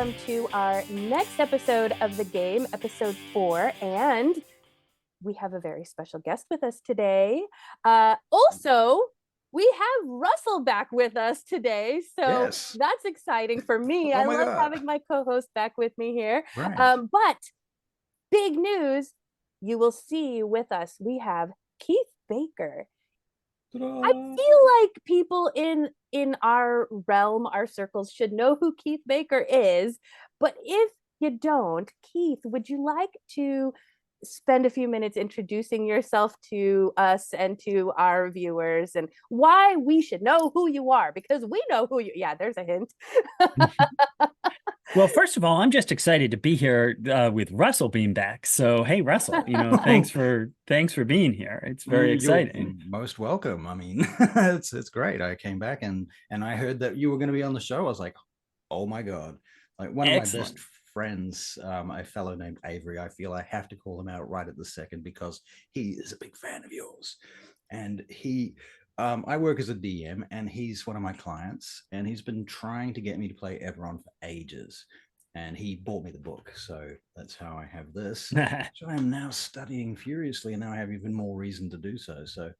welcome to our next episode of the game, episode 4. And we have a very special guest with us today. Also, we have Russell back with us today. So Yes. that's exciting for me. Oh I my love God. having my co-host back with me here. Right. But big news, you will see with us, we have Keith Baker. Ta-da. I feel like people in our realm, our circles, should know who Keith Baker is. But if you don't, Keith, would you like to spend a few minutes introducing yourself to us and to our viewers and why we should know who you are? Because we know who you. Yeah, there's a hint. Well, first of all, I'm just excited to be here with Russell being back. So, hey, Russell, thanks for being here. It's very exciting. You're most welcome. I mean, it's great. I came back and I heard that you were going to be on the show. I was like, oh my God. Like one of my best friends, a fellow named Avery, I feel I have to call him out right at the second because he is a big fan of yours. And I work as a DM and he's one of my clients and he's been trying to get me to play Eberron for ages. And he bought me the book. So that's how I have this. So I'm now studying furiously and now I have even more reason to do so. So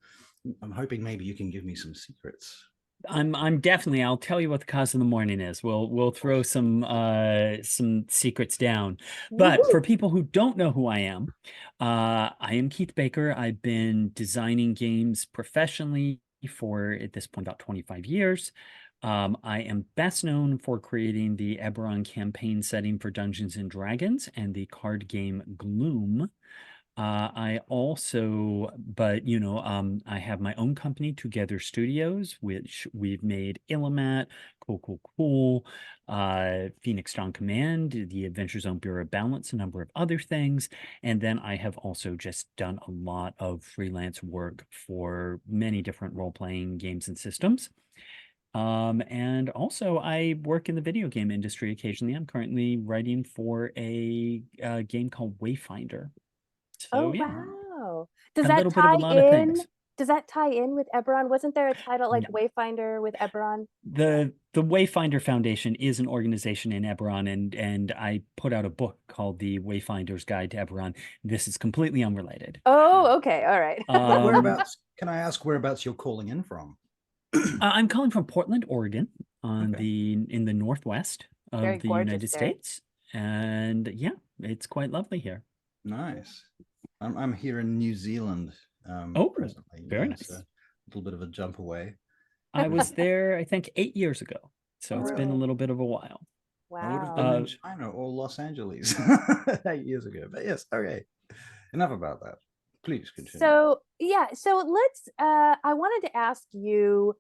I'm hoping maybe you can give me some secrets. I'm definitely, I'll tell you what the cause of the morning is. We'll throw some secrets down. But for people who don't know who I am Keith Baker. I've been designing games professionally for, at this point, about 25 years. I am best known for creating the Eberron campaign setting for Dungeons and Dragons and the card game Gloom. I also, I have my own company, Together Studios, which we've made Illimat, Cool, Phoenix Dawn Command, the Adventure Zone Bureau of Balance, a number of other things. And then I have also just done a lot of freelance work for many different role-playing games and systems. And also I work in the video game industry occasionally. I'm currently writing for a game called Wayfinder. So, wow. Does that tie in? Does that tie in with Eberron? Wasn't there a title like Wayfinder with Eberron? The Wayfinder Foundation is an organization in Eberron, and I put out a book called The Wayfinder's Guide to Eberron. This is completely unrelated. Oh, okay. All right. Whereabouts, can I ask whereabouts you're calling in from? I'm calling from Portland, Oregon, in the northwest of the United States. And yeah, it's quite lovely here. Nice. I'm here in New Zealand presently. Very nice. So a little bit of a jump away. I was there, I think, 8 years ago. So it's been a little bit of a while. Wow. I would have been in China or Los Angeles 8 years ago. But yes, okay. Enough about that. Please continue. So let's I wanted to ask you,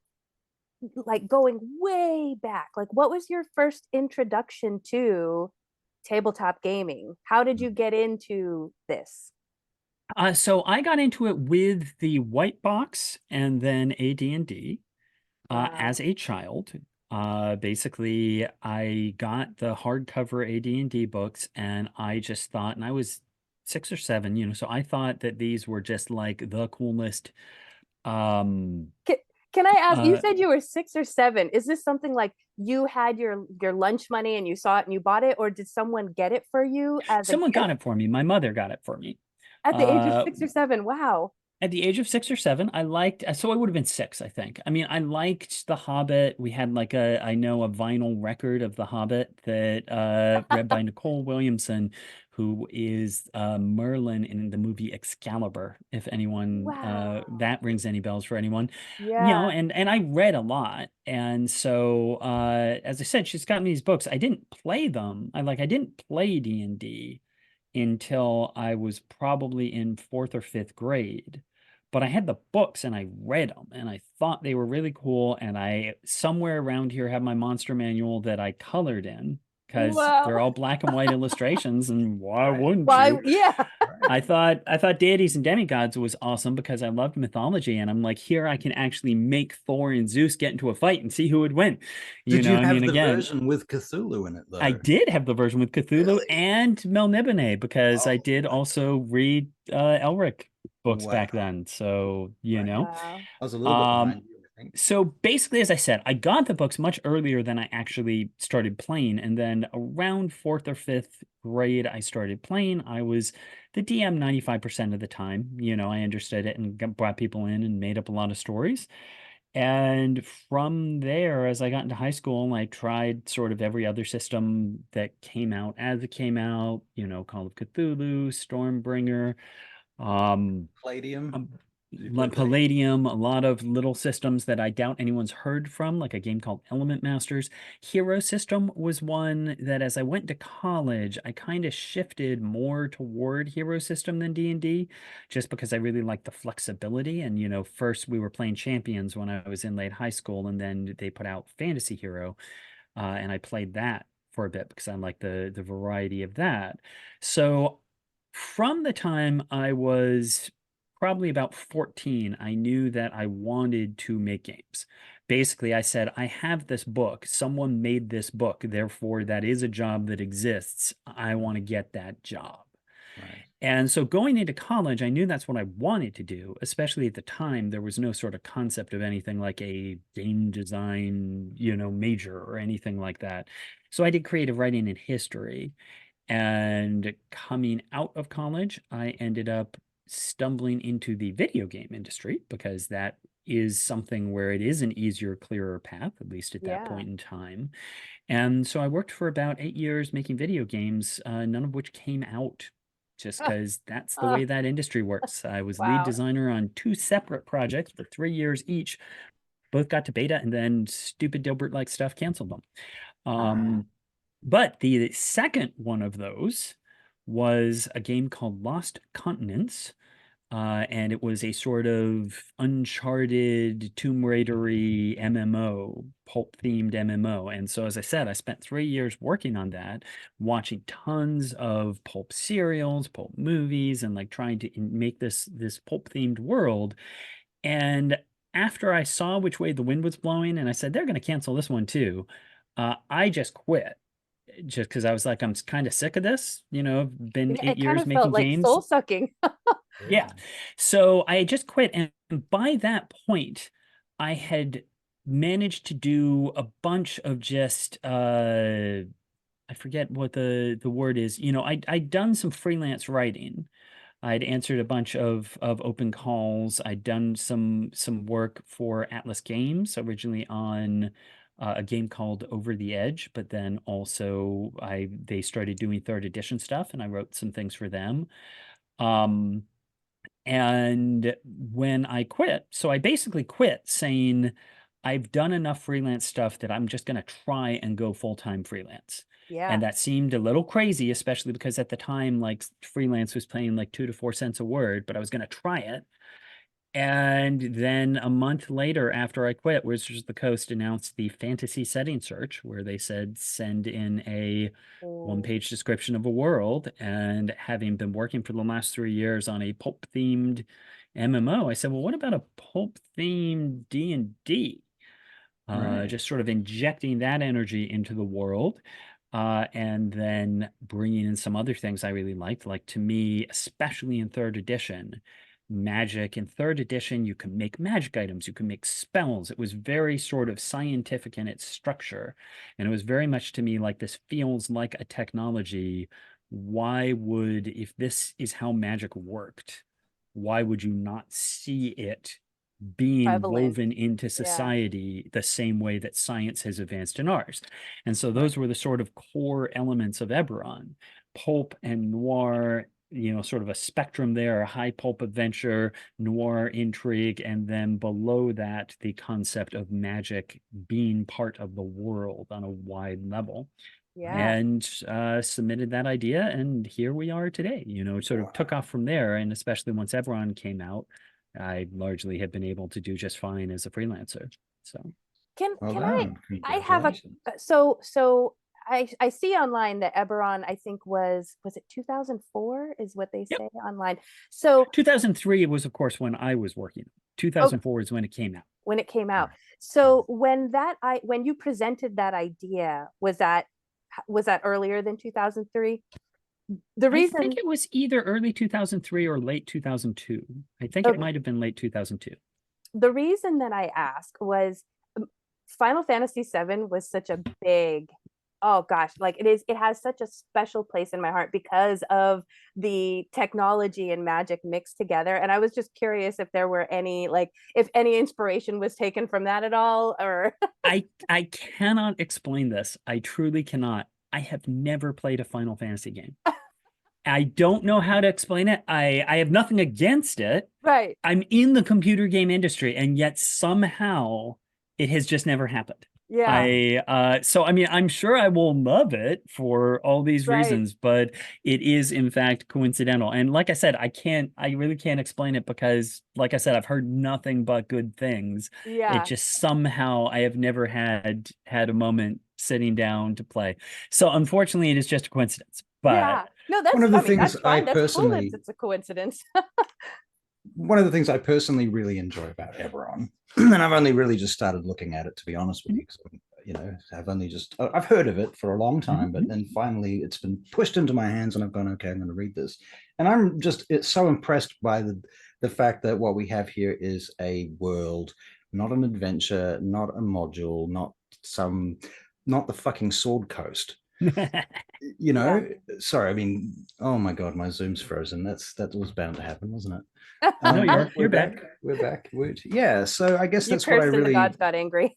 like, going way back, like, what was your first introduction to tabletop gaming? How did you get into this? So I got into it with the white box and then AD&D as a child. Basically, I got the hardcover AD&D books, and I just thought, and I was 6 or 7, so I thought that these were just like the coolest. Can I ask, you said you were 6 or 7. Is this something like you had your lunch money and you saw it and you bought it, or did someone get it for you as someone got it for me? My mother got it for me. At the age of 6 or 7, wow. At the age of 6 or 7, I liked, so I would have been 6, I think. I mean, I liked The Hobbit. We had like a vinyl record of The Hobbit that read by Nicole Williamson, who is Merlin in the movie Excalibur, if anyone, that rings any bells for anyone. Yeah. And I read a lot. And so, as I said, she's got me these books. I didn't play them. I didn't play D&D until I was probably in 4th or 5th grade. But I had the books and I read them and I thought they were really cool. And I, somewhere around here, have my monster manual that I colored in because they're all black and white illustrations. And why wouldn't you? Yeah. I thought Deities and Demigods was awesome because I loved mythology. And I'm like, here I can actually make Thor and Zeus get into a fight and see who would win. Did you have the version with Cthulhu in it, though? I did have the version with Cthulhu and Melniboné because I did also read Elric books back then. So, I was a little bit behind you with So basically, as I said, I got the books much earlier than I actually started playing. And then around fourth or fifth grade, I started playing. I was the DM 95% of the time. You know, I understood it and brought people in and made up a lot of stories. And from there, as I got into high school, I tried sort of every other system that came out as it came out, you know, Call of Cthulhu, Stormbringer, Palladium. um, Palladium, a lot of little systems that I doubt anyone's heard from, like a game called Element Masters. Hero System was one that as I went to college, I kind of shifted more toward Hero System than D&D, just because I really liked the flexibility. And, you know, first we were playing Champions when I was in late high school, and then they put out Fantasy Hero, and I played that for a bit because I like the variety of that. So from the time I was probably about 14, I knew that I wanted to make games. Basically, I said, I have this book. Someone made this book. Therefore, that is a job that exists. I want to get that job. Right. And so going into college, I knew that's what I wanted to do, especially at the time, there was no sort of concept of anything like a game design, you know, major or anything like that. So I did creative writing and history. And coming out of college, I ended up stumbling into the video game industry because that is something where it is an easier, clearer path, at least at that Yeah. point in time. And so I worked for about 8 years making video games, none of which came out just because that's the way that industry works. I was lead Wow. designer on 2 separate projects for 3 years each. Both got to beta, and then stupid Dilbert-like stuff canceled them. But the second one of those was a game called Lost Continents. And it was a sort of Uncharted, Tomb Raider-y MMO, pulp-themed MMO. And so, as I said, I spent 3 years working on that, watching tons of pulp serials, pulp movies, and like trying to make this pulp-themed world. And after I saw which way the wind was blowing, and I said, they're going to cancel this one too, I just quit. Just because I was like, I'm kind of sick of this. You know, I've been It 8 kind years of felt making like games. soul sucking. Yeah. So I just quit. And by that point, I had managed to do a bunch of just I forget what the word is. You know, I'd done some freelance writing. I'd answered a bunch of open calls. I'd done some work for Atlas Games, originally on a game called Over the Edge, but then also they started doing third edition stuff, and I wrote some things for them. Um, and when I quit, so I basically quit saying, I've done enough freelance stuff that I'm just going to try and go full-time freelance. Yeah. And that seemed a little crazy, especially because at the time, like freelance was paying like 2 to 4 cents a word, but I was going to try it. And then a month later, after I quit, Wizards of the Coast announced the fantasy setting search, where they said send in a one-page description of a world. And having been working for the last 3 years on a pulp-themed MMO, I said, well, what about a pulp-themed D&D? Right. Just sort of injecting that energy into the world. And then bringing in some other things I really liked. Like, to me, especially in third edition, magic in third edition, you can make magic items, you can make spells. It was very sort of scientific in its structure. And it was very much to me like, this feels like a technology. Why would, if this is how magic worked, why would you not see it being Prevalent. woven into Yeah. society the same way that science has advanced in ours? And so Right. those were the sort of core elements of Eberron. Pulp and noir, you know, sort of a spectrum there, a high pulp adventure, noir intrigue, and then below that, the concept of magic being part of the world on a wide level. Yeah. And submitted that idea, and here we are today. You know, it sort of took off from there, and especially once Eberron came out, I largely have been able to do just fine as a freelancer. So Well Can done. I have a Congratulations. so I see online that Eberron, I think, was it 2004 is what they yep. say online. So 2003 was, of course, when I was working. 2004 is when it came out. when it came out. So when you presented that idea, was that earlier than 2003? The I reason think it was either early 2003 or late 2002. I think Okay. it might have been late 2002. the reason that I ask was Final Fantasy VII was such a big, oh gosh, like it has such a special place in my heart because of the technology and magic mixed together. And I was just curious if there were any, like, if any inspiration was taken from that at all, or I cannot explain this. I truly cannot. I have never played a Final Fantasy game. I don't know how to explain it. I have nothing against it. right. I'm in the computer game industry, and yet somehow it has just never happened. Yeah. So I mean, I'm sure I will love it for all these Right. reasons, but it is in fact coincidental. And like I said, I really can't explain it because, like I said, I've heard nothing but good things. It Yeah. just somehow I have never had a moment sitting down to play. So unfortunately, it is just a coincidence. Yeah. But No, that's, One of the I mean, that's things I fine. That's cool that personally, it's a coincidence. one of the things I personally really enjoy about Eberron, and I've only really just started looking at it, to be honest with you, 'cause, you know, I've heard of it for a long time, but then finally it's been pushed into my hands and I've gone, okay, I'm going to read this. And it's so impressed by the fact that what we have here is a world, not an adventure, not a module, not the fucking Sword Coast. You know, sorry, I mean, oh my god, my Zoom's frozen. That was bound to happen, wasn't it? No, you're back. back. We're back. Yeah, so I guess You that's what I cursed and the really, gods got angry.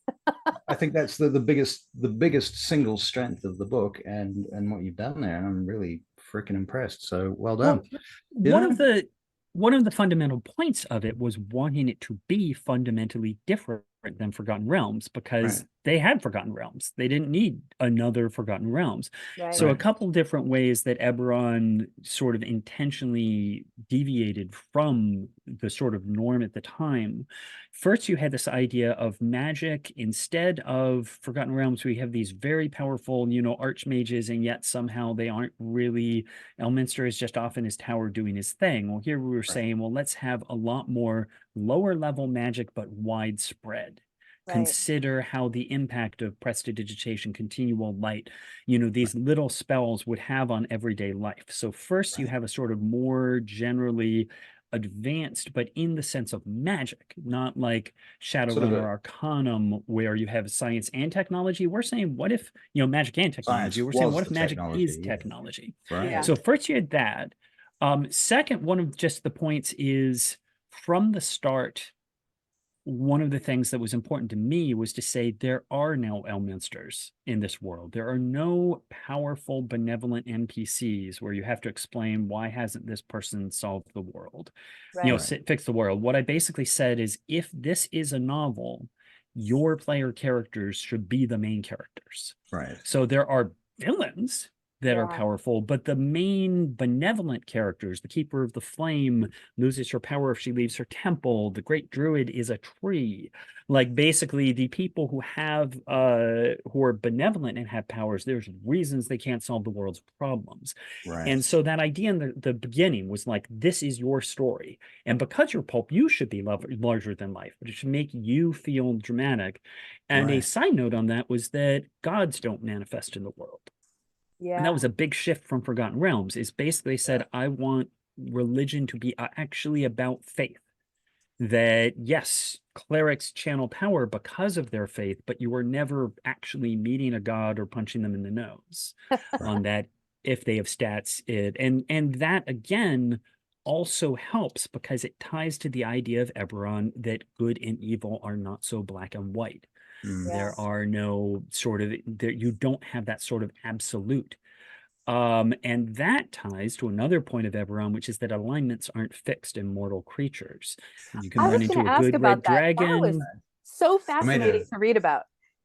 I think that's the biggest single strength of the book and what you've done there, and I'm really freaking impressed. So well done. One of the fundamental points of it was wanting it to be fundamentally different than Forgotten Realms, because Right. they had Forgotten Realms. They didn't need another Forgotten Realms. Right. So a Right. couple different ways that Eberron sort of intentionally deviated from the sort of norm at the time. First, you had this idea of magic. Instead of Forgotten Realms, we have these very powerful, archmages, and yet somehow they aren't really. Elminster is just often his tower doing his thing. Well, here we were Right. saying, well, let's have a lot more lower level magic, but widespread. Right. Consider how the impact of prestidigitation, continual light, these little spells would have on everyday life. So first you have a sort of more generally advanced, but in the sense of magic, not like Sort of Shadowrun or a Arcanum, where you have science and technology. We're saying, what if, magic and technology? science We're saying, was what if the magic is technology. Yeah. technology? Right. Yeah. So first you had that. Second, one of just the points is, from the start, one of the things that was important to me was to say there are no Elminsters in this world. There are no powerful, benevolent NPCs where you have to explain, why hasn't this person solved the world? Right. Fix the world. What I basically said is, if this is a novel, your player characters should be the main characters. Right. So there are villains that are powerful, but the main benevolent characters, the Keeper of the Flame loses her power if she leaves her temple, the Great Druid is a tree. Like, basically, the people who are benevolent and have powers, there's reasons they can't solve the world's problems. Right. And so that idea in the beginning was like, this is your story. And because you're pulp, you should be larger than life, but it should make you feel dramatic. And a side note on that was that gods don't manifest in the world. Yeah. And that was a big shift from Forgotten Realms, is basically said, I want religion to be actually about faith. That, yes, clerics channel power because of their faith, but you are never actually meeting a god or punching them in the nose on that. If they have stats, and that again also helps because it ties to the idea of Eberron that good and evil are not so black and white. There are no sort of, you don't have that sort of absolute. And that ties to another point of Eberron, which is that alignments aren't fixed in mortal creatures. You can I run was into going a to ask good about red that. That dragon. was so fascinating to read about.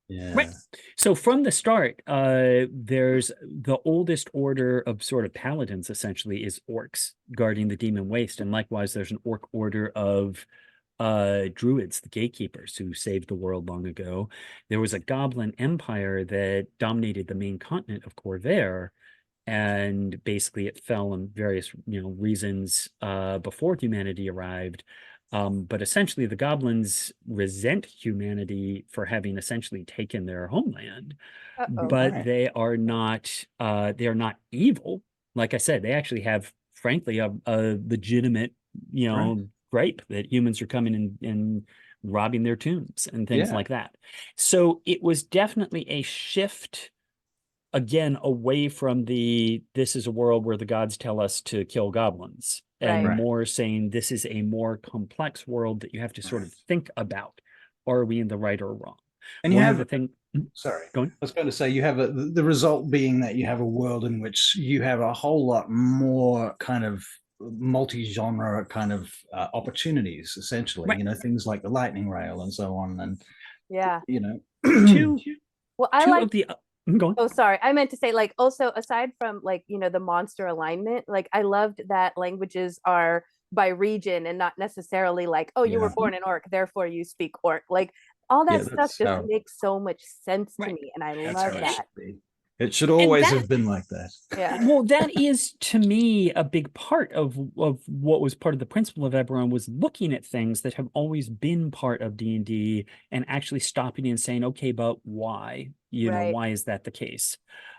Yeah. Right. So from the start, there's the oldest order of sort of paladins, essentially, is orcs guarding the demon waste. And likewise, there's an orc order of druids, the gatekeepers, who saved the world long ago. There was a goblin empire that dominated the main continent of Corvair, and basically it fell in various reasons before humanity arrived. But essentially the goblins resent humanity for having essentially taken their homeland. But they are not evil. Like I said, they actually have, frankly, a legitimate grape, that humans are coming and robbing their tombs and things Yeah. like that. So it was definitely a shift, again, away from this is a world where the gods tell us to kill goblins, and Right. more saying this is a more complex world that you have to sort of think about. Are we in the right or wrong? And One of the things. Sorry, Go on. I was going to say you have the result being that you have a world in which you have a whole lot more kind of multi-genre kind of opportunities, essentially. Right. You know, things like the lightning rail and so on, and Yeah. you know, Well, I two like. of the go on. Oh, sorry. I meant to say, like, also aside from like, the monster alignment, like I loved that languages are by region and not necessarily like, oh, you were Yeah. born in Orc, therefore you speak Orc. Like all that Yeah, stuff that's just how makes so much sense to Right. me, and I that's how love it that. should be. It should And always that, have been like that. Yeah. well, that is to me a big part of what was part of the principle of Eberron, was looking at things that have always been part of D&D and actually stopping and saying, okay, but why? Right. Why is that the case?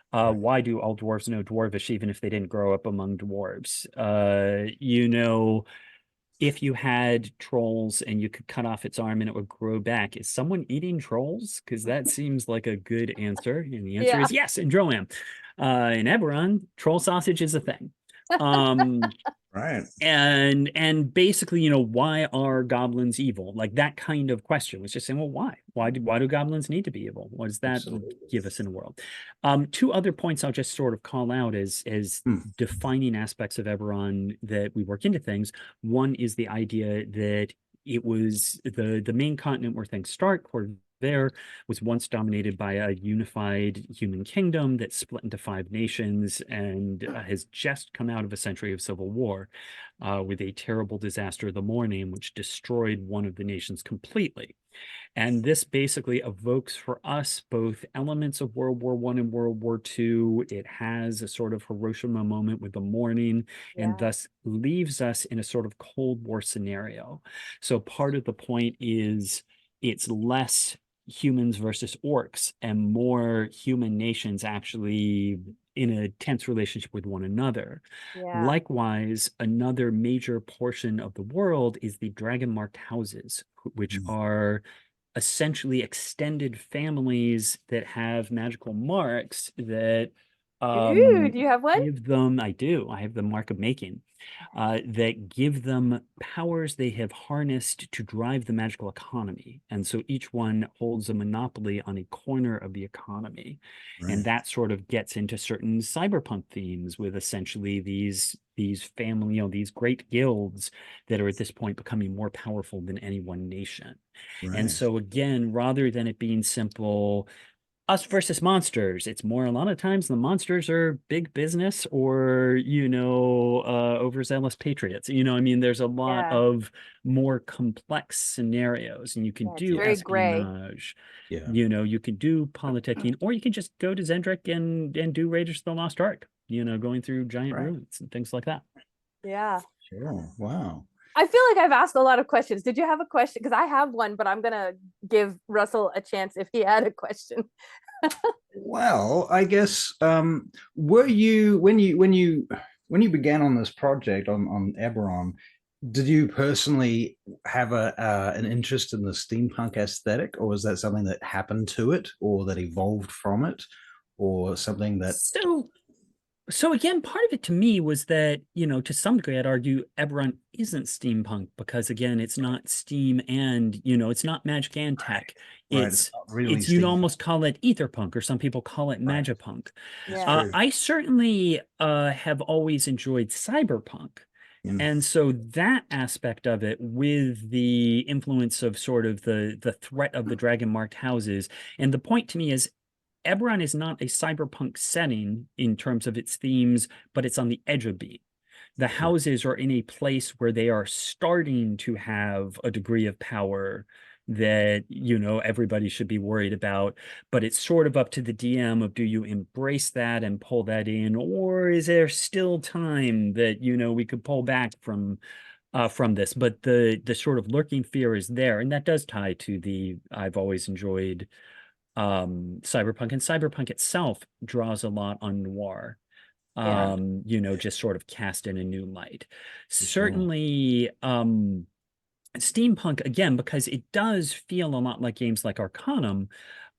Why do all dwarves know Dwarvish even if they didn't grow up among dwarves? If you had trolls and you could cut off its arm and it would grow back, is someone eating trolls? Because that seems like a good answer. And the answer Yeah. is yes, in Droam. In Eberron, troll sausage is a thing. Right. And basically, why are goblins evil? Like that kind of question was just saying, well, why? Why do goblins need to be evil? What does that Absolutely. give us in the world? Two other points I'll just sort of call out as defining aspects of Eberron that we work into things. One is the idea that it was the main continent where things start, where there was once dominated by a unified human kingdom that split into 5 nations and has just come out of a century of civil war with a terrible disaster, the Mour name, which destroyed one of the nations completely. And this basically evokes for us both elements of World War I and World War II. It has a sort of Hiroshima moment with the morning, and thus leaves us in a sort of Cold War scenario. So part of the point is it's less humans versus orcs and more human nations actually in a tense relationship with one another. Yeah. Likewise, another major portion of the world is the dragon-marked houses, which are essentially extended families that have magical marks that Ooh, do you have one? give them, I have the mark of making, that give them powers they have harnessed to drive the magical economy. And so each one holds a monopoly on a corner of the economy. Right. And that sort of gets into certain cyberpunk themes with essentially these family, these great guilds that are at this point becoming more powerful than any one nation. Right. And so again, rather than it being simple, us versus monsters, it's more a lot of times the monsters are big business or overzealous patriots. There's a lot of more complex scenarios, and you can do very gray. espionage. Yeah. You can do politicking, or you can just go to Zendrick and do Raiders of the Lost Ark, going through giant ruins and things like that. Yeah. Sure. Wow. I feel like I've asked a lot of questions. Did you have a question? Because I have one, but I'm gonna give Russell a chance if he had a question. Well, I guess were you when you began on this project on Eberron, did you personally have an interest in the steampunk aesthetic, or was that something that happened to it, or that evolved from it, or something that? So again, part of it to me was that, to some degree, I'd argue Eberron isn't steampunk because, again, it's not steam and, it's not magic and tech. Right. It's really you'd almost call it etherpunk, or some people call it magipunk. I certainly have always enjoyed cyberpunk. And so that aspect of it, with the influence of sort of the threat of the dragon-marked houses, and the point to me is Eberron is not a cyberpunk setting in terms of its themes, but it's on the edge of being. The houses are in a place where they are starting to have a degree of power that, everybody should be worried about, but it's sort of up to the DM of, do you embrace that and pull that in, or is there still time that, we could pull back from this? But the sort of lurking fear is there, and that does tie to I've always enjoyed cyberpunk, and cyberpunk itself draws a lot on noir, just sort of cast in a new light. Certainly Steampunk, again, because it does feel a lot like games like Arcanum,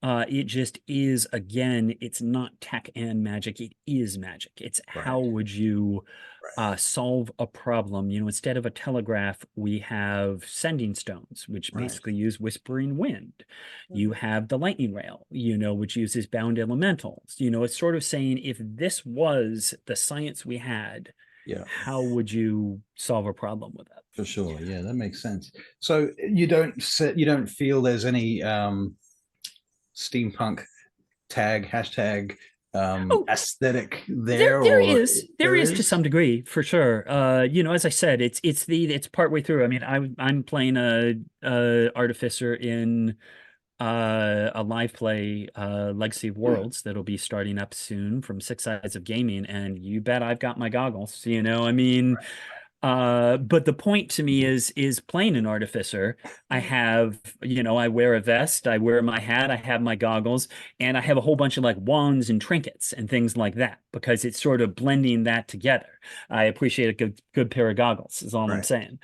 it just is, again, it's not tech and magic, it is magic. It's how Right. would you Right. solve a problem? Instead of a telegraph, we have sending stones, which Right. basically use whispering wind. You Mhm. have the lightning rail, which uses bound elementals. It's sort of saying, if this was the science we had, Yeah, how would you solve a problem with that? for sure. Yeah, that makes sense. So you don't feel there's any steampunk tag hashtag Oh, aesthetic there there, there or there there is to is? some degree, for sure. As I said, it's partway through. I mean, I'm playing a artificer in a live play, Legacy of Worlds, that'll be starting up soon from Six Sides of Gaming, and you bet I've got my goggles. I mean, but the point to me is playing an artificer. I Mhm. have, I wear a vest, I wear my hat, I have my goggles, and I have a whole bunch of like wands and trinkets and things like that because it's sort of blending that together. I appreciate a good pair of goggles, is all I'm Right. saying.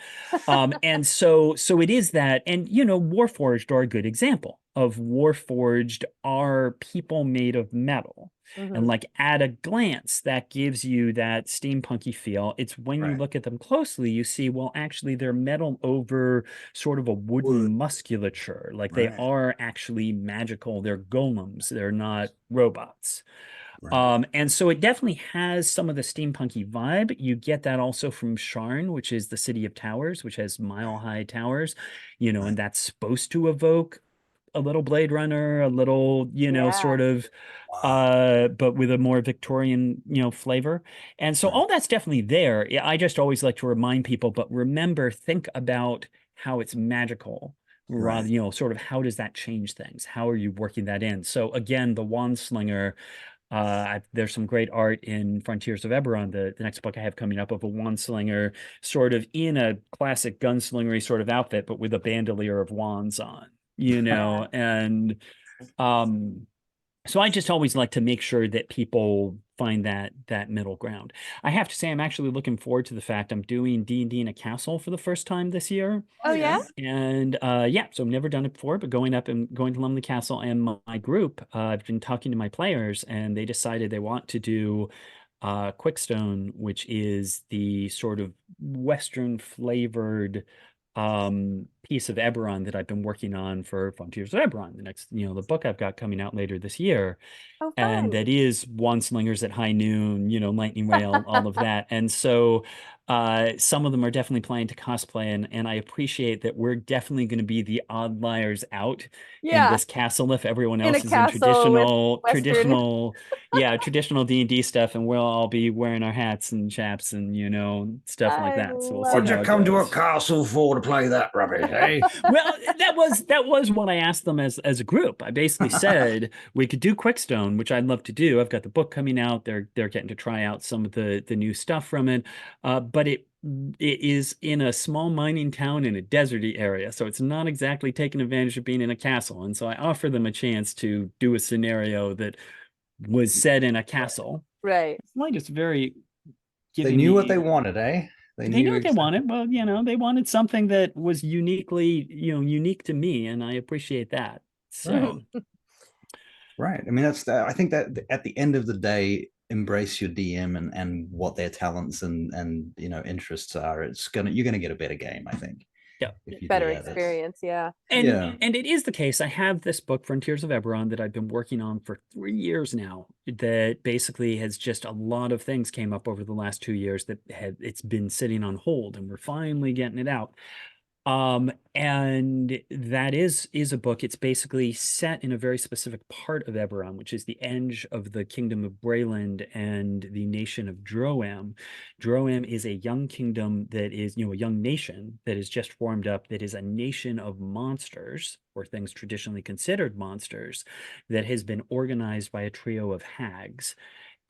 And so it is that, and Warforged are a good example of Warforged are people made of metal. And Mhm. like at a glance, that gives you that steampunky feel. It's when you Right. look at them closely, you see, well, actually, they're metal over sort of a Wood. wooden musculature. Like they Right. are actually magical. They're golems. They're not robots. Right. And so it definitely has some of the steampunky vibe. You get that also from Sharn, which is the city of towers, which has mile-high towers, and Right. that's supposed to evoke a little Blade Runner, a little, Yeah. sort of Wow. but with a more Victorian, flavor. And so Right. all that's definitely there. Yeah, I just always like to remind people, but remember, think about how it's magical rather, Right. sort of how does that change things? How are you working that in? So again, the wand slinger, there's some great art in Frontiers of Eberron, the next book I have coming up, of a wand slinger sort of in a classic gunslingery sort of outfit, but with a bandolier of wands on, Yeah. and um so I just always like to make sure that people find that middle ground. I have to say, I'm actually looking forward to the fact I'm doing D&D in a castle for the first time this year. Oh Oh yeah. yeah. And yeah, so I've never done it before, but going up and going to Lumley Castle, and my group, I've been talking to my players, and they decided they want to do Quickstone, which is the sort of Western flavored piece of Eberron that I've been working on for Frontiers of Eberron, the next, the book I've got coming out later this year. Oh And fun. that is Wand Slingers at High Noon, Lightning Rail, all of that. And so some of them are definitely planning to cosplay, and I appreciate that we're definitely going to be the odd liars out in Yeah. this castle if everyone In a else is in castle with Western. traditional D&D stuff, and we'll all be wearing our hats and chaps and stuff like I that. So we'll see love What'd you how it. it come to a goes. castle for, to play that rubbish, eh? Well, that was what I asked them as a group. I basically said we could do Quickstone, which I'd love to do. I've got the book coming out. They're getting to try out some of the new stuff from it. But it is in a small mining town in a deserty area, so it's not exactly taking advantage of being in a castle. And so I offer them a chance to do a scenario that was set in a castle. Right. It's like it's very They giving knew what they me. wanted, eh? They They knew knew what they exactly. wanted. Well, they wanted something that was uniquely, unique to me, and I appreciate that. Right. So, Right. I mean, I think that at the end of the day, embrace your DM and what their talents and interests are. You're gonna get a better game, I think, yeah. if you do Better that. That's experience. Yeah. And yeah. and it is the case. I have this book, Frontiers of Eberron, that I've been working on for 3 years now. That basically has just a lot of things came up over the last 2 years that it's been sitting on hold, and we're finally getting it out. And that is a book. It's basically set in a very specific part of Eberron, which is the edge of the kingdom of Brayland and the nation of Droam. Droam is a young kingdom that is, a young nation that is just formed up, that is a nation of monsters, or things traditionally considered monsters, that has been organized by a trio of hags.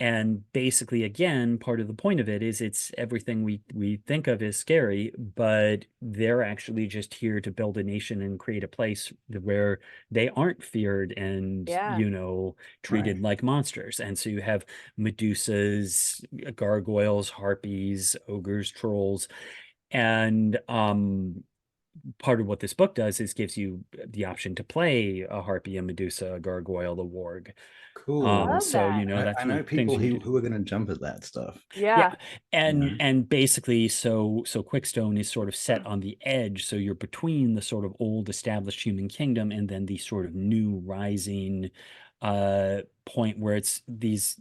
And basically, again, part of the point of it is it's everything we think of as scary, but they're actually just here to build a nation and create a place where they aren't feared and, Yeah. Right. treated like monsters. And so you have Medusas, gargoyles, harpies, ogres, trolls, and part of what this book does is gives you the option to play a harpy, a Medusa, a gargoyle, a warg. Cool. Love that. That's I know things people you can do. who are going to jump at that stuff. Yeah. Yeah, and You basically, so Quickstone is sort of set on the edge, so you're between the sort of old established human kingdom and then the sort of new rising point where it's these,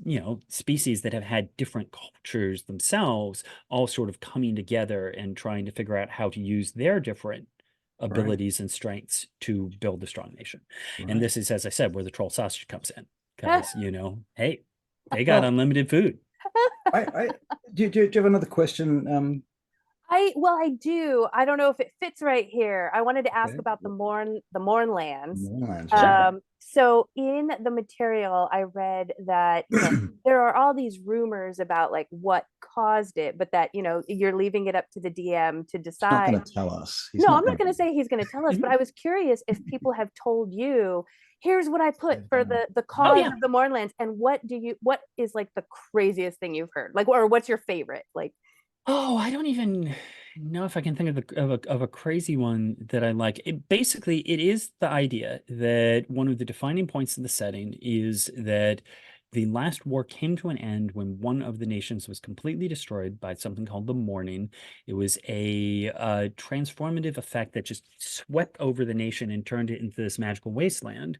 species that have had different cultures themselves, all sort of coming together and trying to figure out how to use their different right, abilities and strengths to build a strong nation. And right. this is, as I said, where the troll sausage comes in, because hey, they got unlimited food. I do you have another question? I do. I don't know if it fits right here. I wanted to ask Okay. about the Mourn lands. Moorlands, yeah. So in the material, I read that, there are all these rumors about like what caused it, but that, you're leaving it up to the DM to He's not decide. going to tell us. He's No, not I'm not going going to say he's going to tell us, but I was curious if people have told you, here's what I put for to. the Oh cause yeah. of the Mournlands, and what is like the craziest thing you've heard? Like, or what's your favorite? Like, Oh, I don't even know if I can think of a crazy one that I like. Basically, it is the idea that one of the defining points of the setting is that the last war came to an end when one of the nations was completely destroyed by something called the Mourning. It was a transformative effect that just swept over the nation and turned it into this magical wasteland,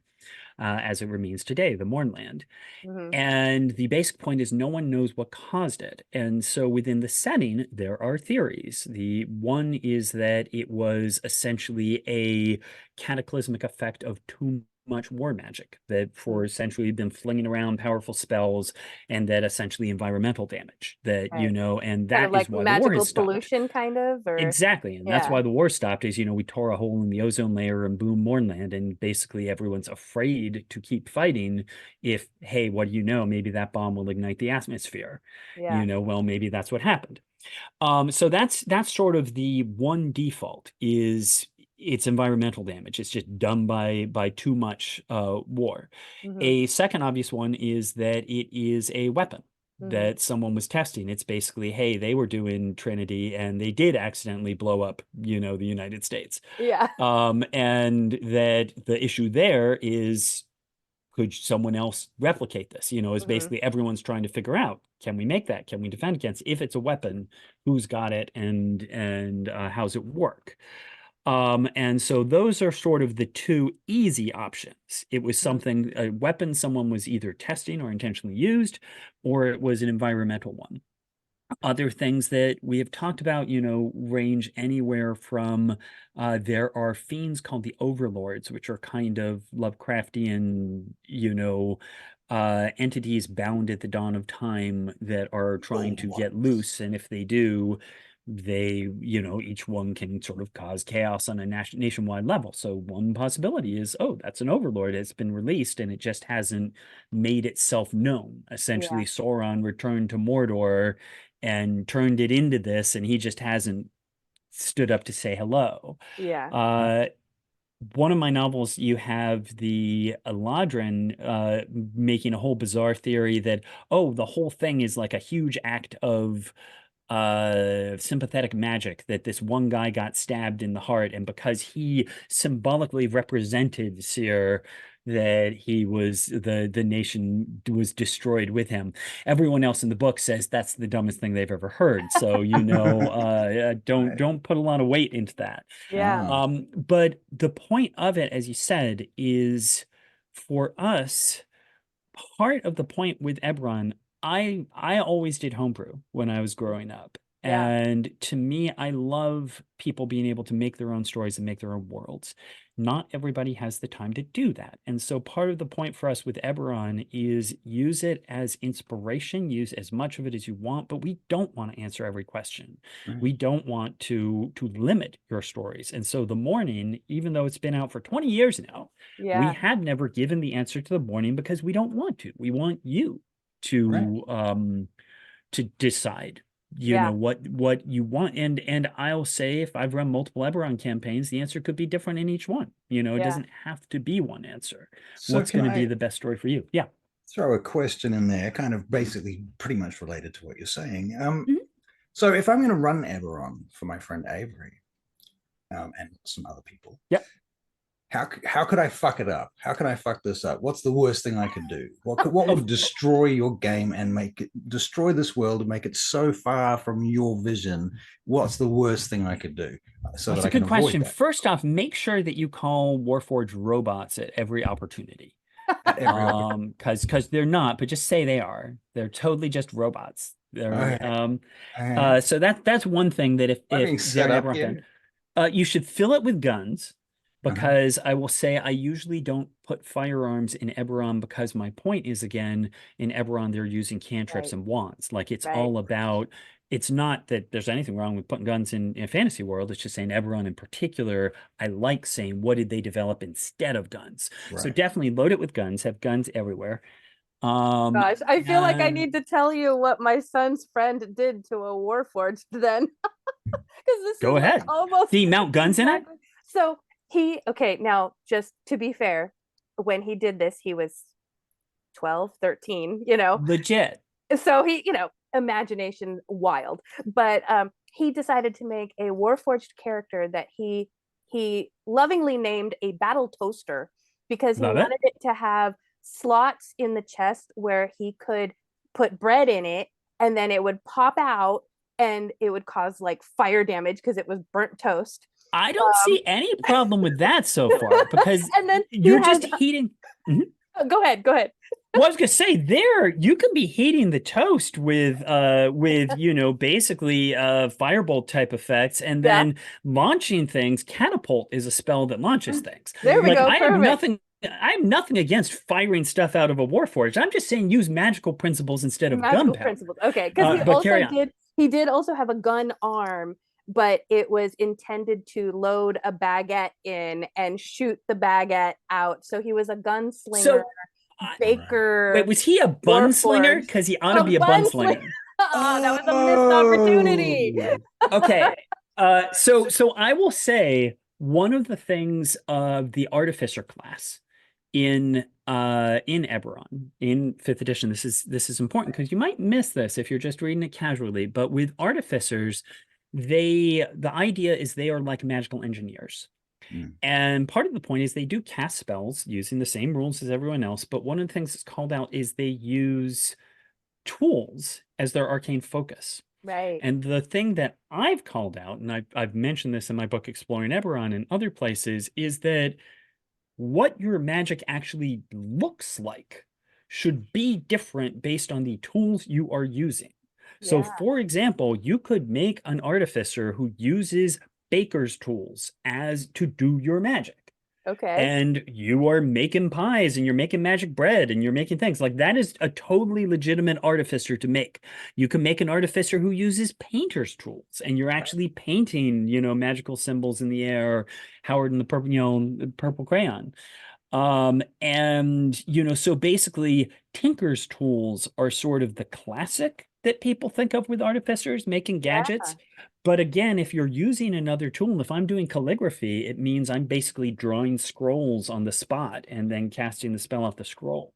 as it remains today, the Mournland. mhm. And the basic point is no one knows what caused it. And so within the setting, there are theories. The one is that it was essentially a cataclysmic effect of too much war magic that for essentially had been flinging around powerful spells, and that essentially environmental damage that, Right. and Kind of that is like why the war magical has stopped. pollution, kind of, or Exactly. And that's yeah, why the war stopped is, we tore a hole in the ozone layer and boom, Mournland. And basically everyone's afraid to keep fighting if, hey, what do you know? Maybe that bomb will ignite the atmosphere. yeah. Well, maybe that's what happened. So that's sort of the one default is it's environmental damage. It's just done by too much war. Hmm. A second obvious one is that it is a weapon Hmm. that someone was testing. It's basically, hey, they were doing Trinity and they did accidentally blow up, the United States. Yeah, And that the issue there is could someone else replicate this? Is hmm, basically everyone's trying to figure out, can we make that? Can we defend against? If it's a weapon, who's got it and how's it work? And so those are sort of the two easy options. It was something, a weapon someone was either testing or intentionally used, or it was an environmental one. Other things that we have talked about, range anywhere from there are fiends called the overlords, which are kind of Lovecraftian, entities bound at the dawn of time that are trying to get loose. And if they do, they, each one can sort of cause chaos on a nationwide level. So one possibility is, oh, that's an overlord. It's been released and it just hasn't made itself known. yeah, Essentially, Sauron returned to Mordor and turned it into this, and he just hasn't stood up to say hello. yeah. Uh, One of my novels, you have the Eladrin making a whole bizarre theory that, oh, the whole thing is like a huge act of sympathetic magic, that this one guy got stabbed in the heart, and because he symbolically represented Seer, that he was the nation was destroyed with him. Everyone else in the book says that's the dumbest thing they've ever heard. So Right. don't put a lot of weight into that. Yeah. Ah, But the point of it, as you said, is for us, part of the point with Eberron, I always did homebrew when I was growing up. Yeah. And to me, I love people being able to make their own stories and make their own worlds. Not everybody has the time to do that. And so part of the point for us with Eberron is use it as inspiration, use as much of it as you want, but we don't want to answer every question. right. We don't want to limit your stories. And so the morning, even though it's been out for 20 years now, we Yeah. had never given the answer to the morning because we don't want to. We want you Right. to decide, Yeah. what you want. And I'll say, if I've run multiple Eberron campaigns, the answer could be different in each one. It Yeah. doesn't have to be one answer. So What's can going to be I the best story for you? Yeah. throw a question in there, kind of basically pretty much related to what you're saying? Mhm. So if I'm going to run Eberron for my friend Avery, and some other people. Yep. How could I fuck it up? How can I fuck this up? What's the worst thing I could do? What would destroy your game and destroy this world and make it so far from your vision? What's the worst thing I could do so That's that a I can good question. avoid that? First off, make sure that you call Warforged robots at every opportunity. At every opportunity. Because they're not, but just say they are. They're totally just robots. They're Okay. so that's one thing that if being they're set up Eberron here. fan, you should fill it with guns. Because I will say I usually don't put firearms in Eberron because my point is, again, in Eberron they're using cantrips and wands. Like it's all about, it's not that there's anything wrong with putting guns in a fantasy world. It's just saying Eberron in particular, I like saying what did they develop instead of guns. So definitely load it with guns, have guns everywhere. Gosh, I feel like I need to tell you what my son's friend did to a Warforged then. Because this go is ahead. Like almost. Do you mount guns in it? So okay, now just to be fair, when he did this, he was 12, 13, Legit. So he, imagination wild. But he decided to make a Warforged character that he lovingly named a battle toaster because he wanted it to have slots in the chest where he could put bread in it and then it would pop out and it would cause like fire damage because it was burnt toast. I don't see any problem with that so far because and then you're just heating. Go ahead. Well, I was gonna say there you can be heating the toast with basically firebolt type effects, and then launching things. Catapult is a spell that launches things. There we go. I have nothing against firing stuff out of a Warforged. I'm just saying use magical principles instead of gunpowder. Okay, because he did also have a gun arm, but it was intended to load a baguette in and shoot the baguette out. So he was a gunslinger. Baker. Wait, was he a bunslinger? Because he ought to be a bunslinger. Oh, that was a missed opportunity. Okay. So I will say one of the things of the artificer class in Eberron in 5th edition, this is important because you might miss this if you're just reading it casually, but with artificers, the idea is they are like magical engineers. And part of the point is they do cast spells using the same rules as everyone else, but one of the things that's called out is they use tools as their arcane focus. Right. And the thing that I've called out, and I've mentioned this in my book Exploring Eberron and other places, is that what your magic actually looks like should be different based on the tools you are using. So, for example, you could make an artificer who uses baker's tools as to do your magic. Okay. And you are making pies and you're making magic bread and you're making things like that is a totally legitimate artificer to make. You can make an artificer who uses painter's tools and you're actually painting, magical symbols in the air, Howard and the purple crayon. So basically tinker's tools are sort of the classic that people think of with artificers making gadgets. But again, if you're using another tool, if I'm doing calligraphy, it means I'm basically drawing scrolls on the spot and then casting the spell off the scroll.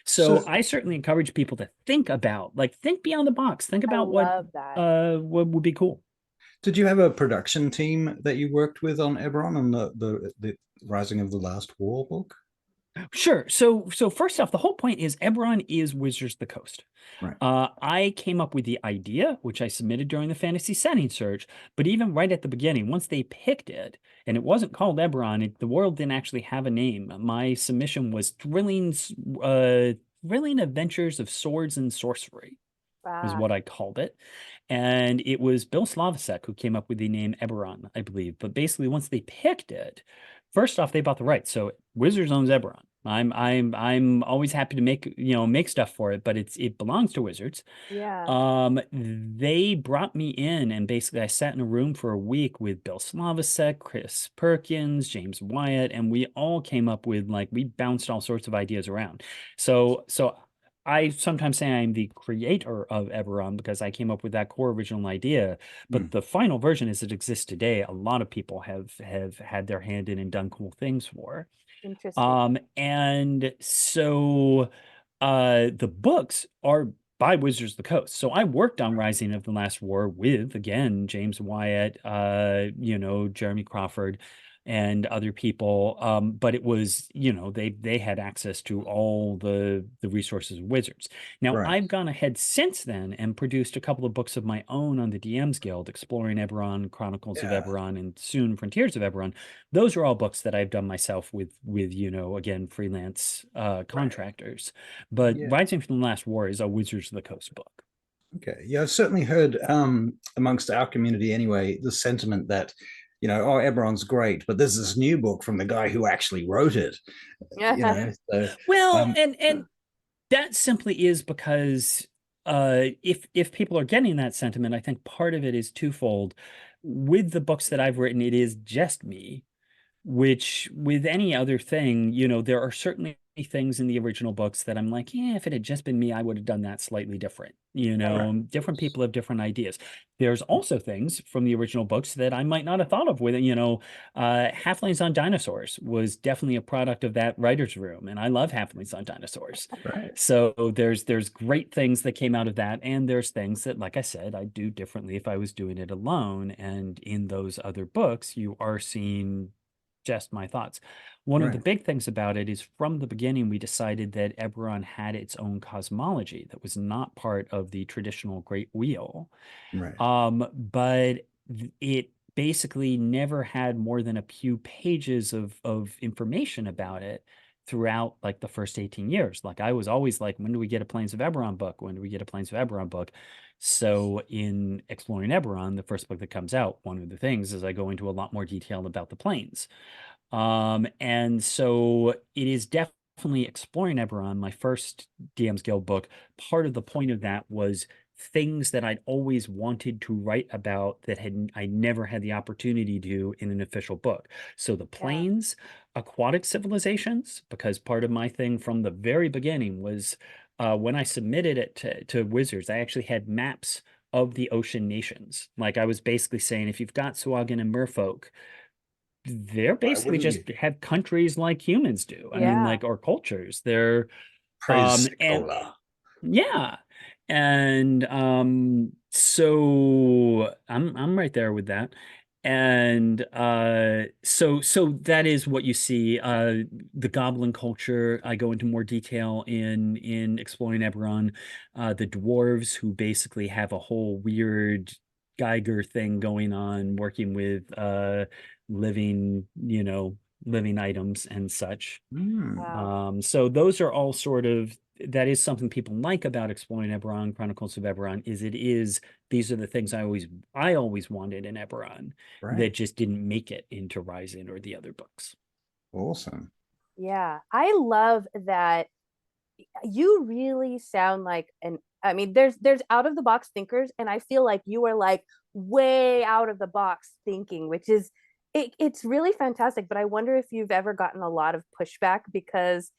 So I certainly encourage people to think beyond the box. Think about what would be cool. Did you have a production team that you worked with on Eberron and the Rising of the Last War book? Sure. So first off, the whole point is Eberron is Wizards of the Coast. Right. I came up with the idea, which I submitted during the fantasy setting search, but even right at the beginning, once they picked it, and it wasn't called Eberron, the world didn't actually have a name. My submission was Thrilling Adventures of Swords and Sorcery. Is what I called it. And it was Bill Slavicek who came up with the name Eberron, I believe. But basically, once they picked it, first off, they bought the rights. So Wizards owns Eberron. I'm always happy to make stuff for it, but it belongs to Wizards. Yeah. They brought me in, and basically I sat in a room for a week with Bill Slavicek, Chris Perkins, James Wyatt, and we all came up with we bounced all sorts of ideas around. So I sometimes say I'm the creator of Eberron because I came up with that core original idea, but the final version as it exists today, a lot of people have had their hand in and done cool things for. Interesting. And so the books are by Wizards of the Coast. So I worked on Rising of the Last War with, again, James Wyatt, Jeremy Crawford, and other people. But it was, they had access to all the resources of Wizards. Now, Right. I've gone ahead since then and produced a couple of books of my own on the DM's Guild, Exploring Eberron, Chronicles of Eberron, and soon Frontiers of Eberron. Those are all books that I've done myself with again, freelance contractors. But Rising from the Last War is a Wizards of the Coast book. Okay. Yeah, I've certainly heard amongst our community anyway, the sentiment that, oh, Eberron's great, but there's this new book from the guy who actually wrote it. So, well, and that simply is because if people are getting that sentiment, I think part of it is twofold. With the books that I've written, it is just me, which with any other thing, there are certainly things in the original books that I'm like, yeah, if it had just been me, I would have done that slightly different. Different people have different ideas. There's also things from the original books that I might not have thought of with it. Halflings on Dinosaurs was definitely a product of that writer's room, and I love Halflings on Dinosaurs. Right. So there's great things that came out of that, and there's things that, like I said, I'd do differently if I was doing it alone. And in those other books, you are seeing just my thoughts. One of the big things about it is from the beginning, we decided that Eberron had its own cosmology that was not part of the traditional Great Wheel. Right. But it basically never had more than a few pages of information about it throughout like the first 18 years. Like I was always like, when do we get a Plains of Eberron book? When do we get a Plains of Eberron book? So in Exploring Eberron, the first book that comes out, one of the things is I go into a lot more detail about the plains. And so it is definitely Exploring Eberron, my first DM's Guild book. Part of the point of that was things that I'd always wanted to write about that I never had the opportunity to in an official book. So the plains, aquatic civilizations, because part of my thing from the very beginning was when I submitted it to Wizards, I actually had maps of the ocean nations. Like I was basically saying, if you've got Swagan and Merfolk, they're basically just have countries like humans do. I mean, like, or cultures. They're and yeah. And so I'm right there with that. And so that is what you see. The goblin culture, I go into more detail in Exploring Eberron. The dwarves, who basically have a whole weird Geiger thing going on, working with living items and such. So those are all sort of, that is something people like about Exploring Eberron, Chronicles of Eberron, these are the things I always wanted in Eberron that just didn't make it into Rising or the other books. Awesome. Yeah, I love that you really sound like there's out of the box thinkers, and I feel like you are like way out of the box thinking, which is it's really fantastic. But I wonder if you've ever gotten a lot of pushback because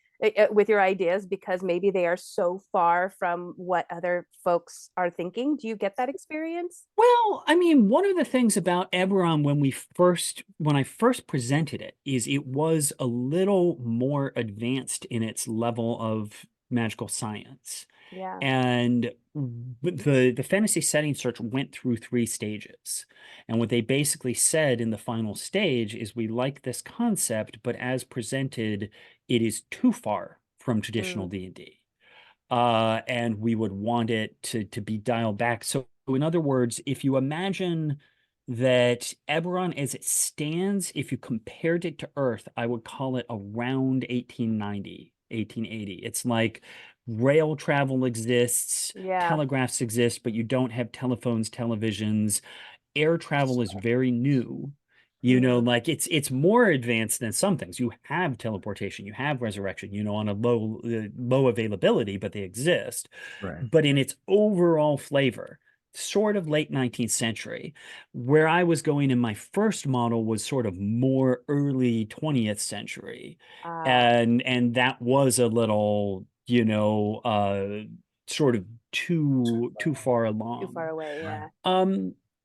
with your ideas, because maybe they are so far from what other folks are thinking. Do you get that experience? Well, I mean, one of the things about Eberron when I first presented it is it was a little more advanced in its level of magical science. Yeah. And the fantasy setting search went through 3 stages. And what they basically said in the final stage is, we like this concept, but as presented, it is too far from traditional D&D. And we would want it to be dialed back. So in other words, if you imagine that Eberron as it stands, if you compared it to Earth, I would call it around 1890, 1880. It's like rail travel exists, telegraphs exist, but you don't have telephones, televisions. Air travel is very new. Like it's more advanced than some things. You have teleportation, you have resurrection, on a low availability, but they exist. But in its overall flavor, sort of late 19th century, where I was going in my first model was sort of more early 20th century. And that was a little, sort of too far along. Too far away, yeah.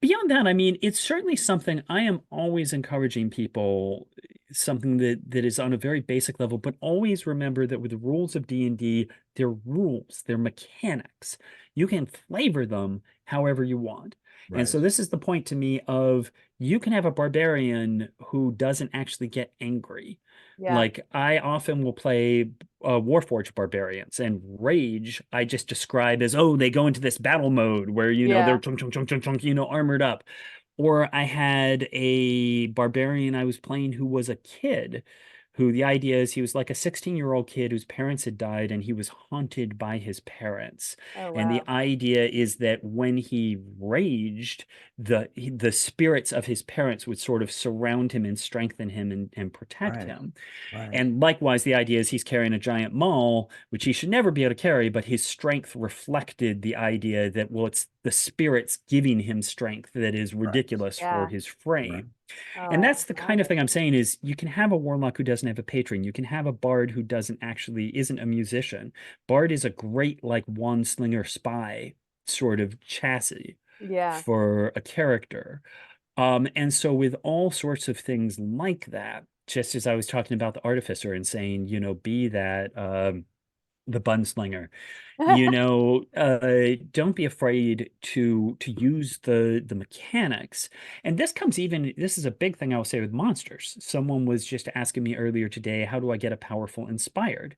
Beyond that, I mean, it's certainly something I am always encouraging people. something that is on a very basic level, but always remember that with the rules of D&D, they're rules, they're mechanics. You can flavor them however you want. And so Right. this is the point to me of you can have a barbarian who doesn't actually get angry. Yeah. Like I often will play Warforged barbarians, and rage I just describe as, oh, they go into this battle mode where they're chunk chunk chunk chunk chunk armored up. Or I had a barbarian I was playing who was a kid, who the idea is he was like a 16-year-old kid whose parents had died and he was haunted by his parents. Oh And the wow. idea is that when he raged, the spirits of his parents would sort of surround him and strengthen him and protect Right. him. Right. And likewise, the idea is he's carrying a giant maul, which he should never be able to carry, but his strength reflected the idea that, well, it's the spirits giving him strength that is Right. ridiculous for Yeah. his Right. frame. Oh, And I that's the love kind of it. thing I'm saying is you can have a warlock who doesn't have a patron. You can have a bard who doesn't actually isn't a musician. Bard is a great like wand slinger spy sort of chassis Yeah. for a character. And so with all sorts of things like that, just as I was talking about the artificer and saying, be that the bunslinger, don't be afraid to use the mechanics. And this is a big thing I will say with monsters. Someone was just asking me earlier today, how do I get a powerful inspired?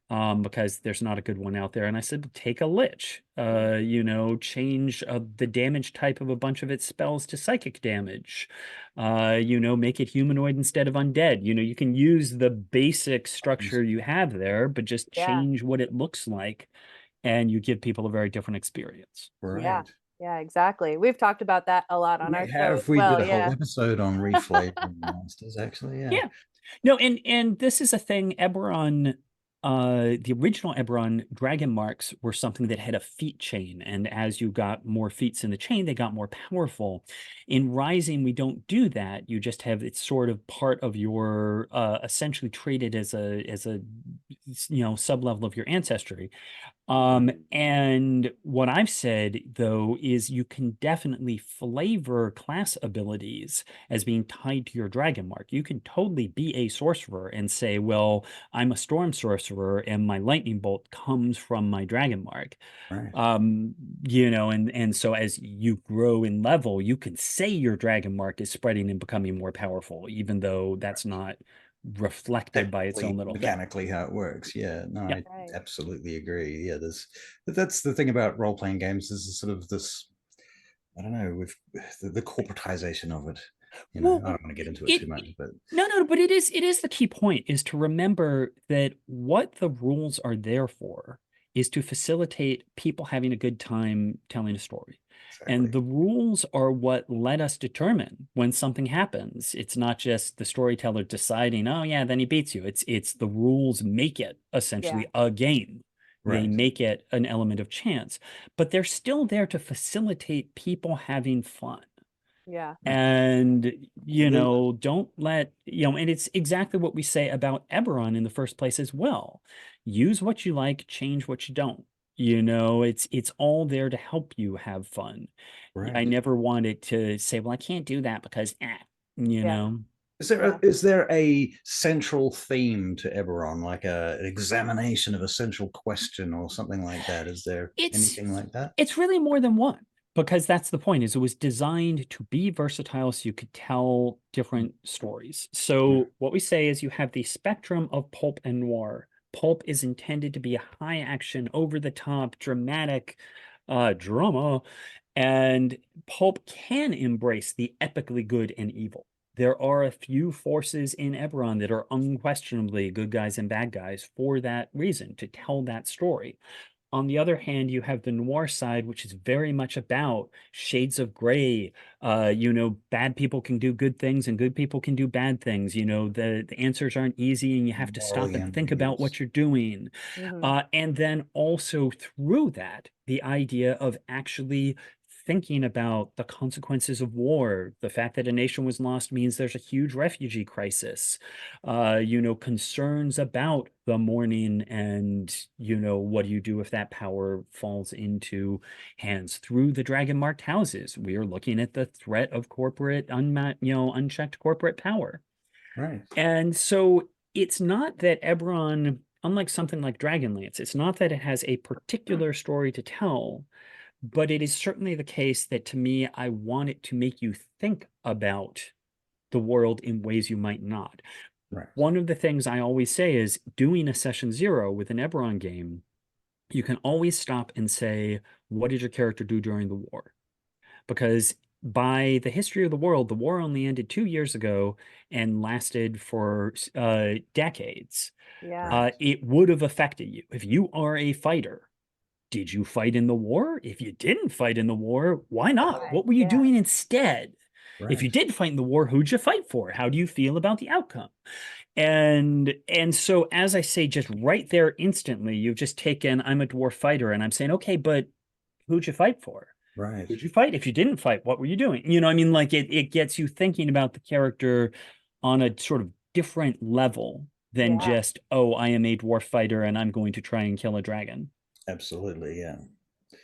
Because there's not a good one out there. And I said, take a lich, change the damage type of a bunch of its spells to psychic damage, make it humanoid instead of undead. You can use the basic structure you have there, but just Yeah. change what it looks like, and you give people a very different experience. Yeah. Right. Yeah, exactly. We've talked about that a lot on our show as We did well. a whole Yeah. episode on reflavoring monsters, actually. Yeah. Yeah. No, and this is a thing, Eberron, the original Eberron dragon marks were something that had a feat chain, and as you got more feats in the chain, they got more powerful. In Rising, we don't do that. You just have it's sort of part of your essentially treated as a sub level of your ancestry. And what I've said, though, is you can definitely flavor class abilities as being tied to your dragon mark. You can totally be a sorcerer and say, well, I'm a storm sorcerer and my lightning bolt comes from my dragon mark. Right. And so as you grow in level, you can say your dragon mark is spreading and becoming more powerful, even though that's not reflected by its own little thing. Mechanically how it works. Yeah, no, Yeah. I Right. absolutely agree. Yeah, that's the thing about role-playing games is sort of this, I don't know, with the corporatization of it. I Well, don't want to get into it it too much, but no, but it is the key point is to remember that what the rules are there for is to facilitate people having a good time telling a story. And exactly. the rules are what let us determine when something happens. It's not just the storyteller deciding, oh yeah, then he beats you. It's the rules make it Yeah. essentially a game. They Right. make it an element of chance, but they're still there to facilitate people having fun. Yeah. And The- don't let and it's exactly what we say about Eberron in the first place as well. Use what you like, change what you don't. It's all there to help you have fun. I right. never wanted to say, well, I can't do that because you Yeah. know Yeah. Is there a central theme to Eberron, like an examination of a central question or something like that? Is there it's anything like that? it's really more than one, because that's the point, is it was designed to be versatile so you could tell different stories. Right. So what we say is you have the spectrum of pulp and noir. Pulp is intended to be a high action, over the top, dramatic drama, and pulp can embrace the epically good and evil. There are a few forces in Eberron that are unquestionably good guys and bad guys for that reason, to tell that story. On the other hand, you have the noir side, which is very much about shades of gray. Bad people can do good things and good people can do bad things. The answers aren't easy and you have to stop Morally and think about ambiguous. what you're doing. Hmm. And then also through that, the idea of actually thinking about the consequences of war. The fact that a nation was lost means there's a huge refugee crisis. Concerns about the mourning and, what do you do if that power falls into hands through the dragon marked houses? We are looking at the threat of corporate, unchecked corporate power. Right. And so it's not that Eberron, unlike something like Dragonlance, it's not that it has a particular story to tell, but it is certainly the case that to me, I want it to make you think about the world in ways you might not. Right. One of the things I always say is doing a session 0 with an Eberron game, you can always stop and say, what did your character do during the war? Because by the history of the world, the war only ended 2 years ago and lasted for decades. Yeah. It would have affected you. If you are a fighter, did you fight in the war? If you didn't fight in the war, why not? Right. What were you Yeah. doing instead? If you Right. did fight in the war, who'd you fight for? How do you feel about the outcome? And so as I say, just right there instantly, you've just taken, I'm a dwarf fighter, and I'm saying, okay, but who'd you fight for? Right. Who'd you fight? If you didn't fight, what were you doing? You know, I mean, like it gets you thinking about the character on a sort of different level than Yeah. just, oh, I am a dwarf fighter and I'm going to try and kill a dragon. Absolutely. Yeah.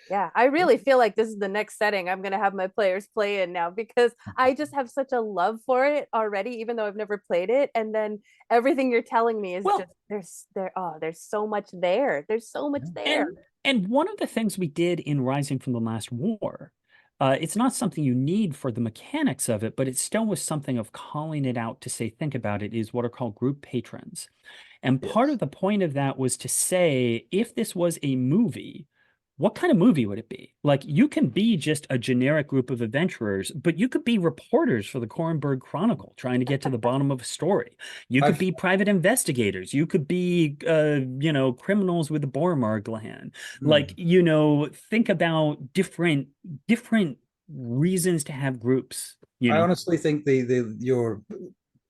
Yeah, I really feel like this is the next setting I'm going to have my players play in now, because I just have such a love for it already, even though I've never played it. And then everything you're telling me is Well, just there's so much there. There's so much there. And one of the things we did in Rising from the Last War, it's not something you need for the mechanics of it, but it still was something of calling it out to say, think about it, is what are called group patrons. And part Yes. of the point of that was to say, if this was a movie, what kind of movie would it be? Like, you can be just a generic group of adventurers, but you could be reporters for the Korenberg Chronicle trying to get to the bottom of a story. You could be private investigators. You could be, criminals with the Boromar gland. Like, think about different reasons to have groups. I honestly think your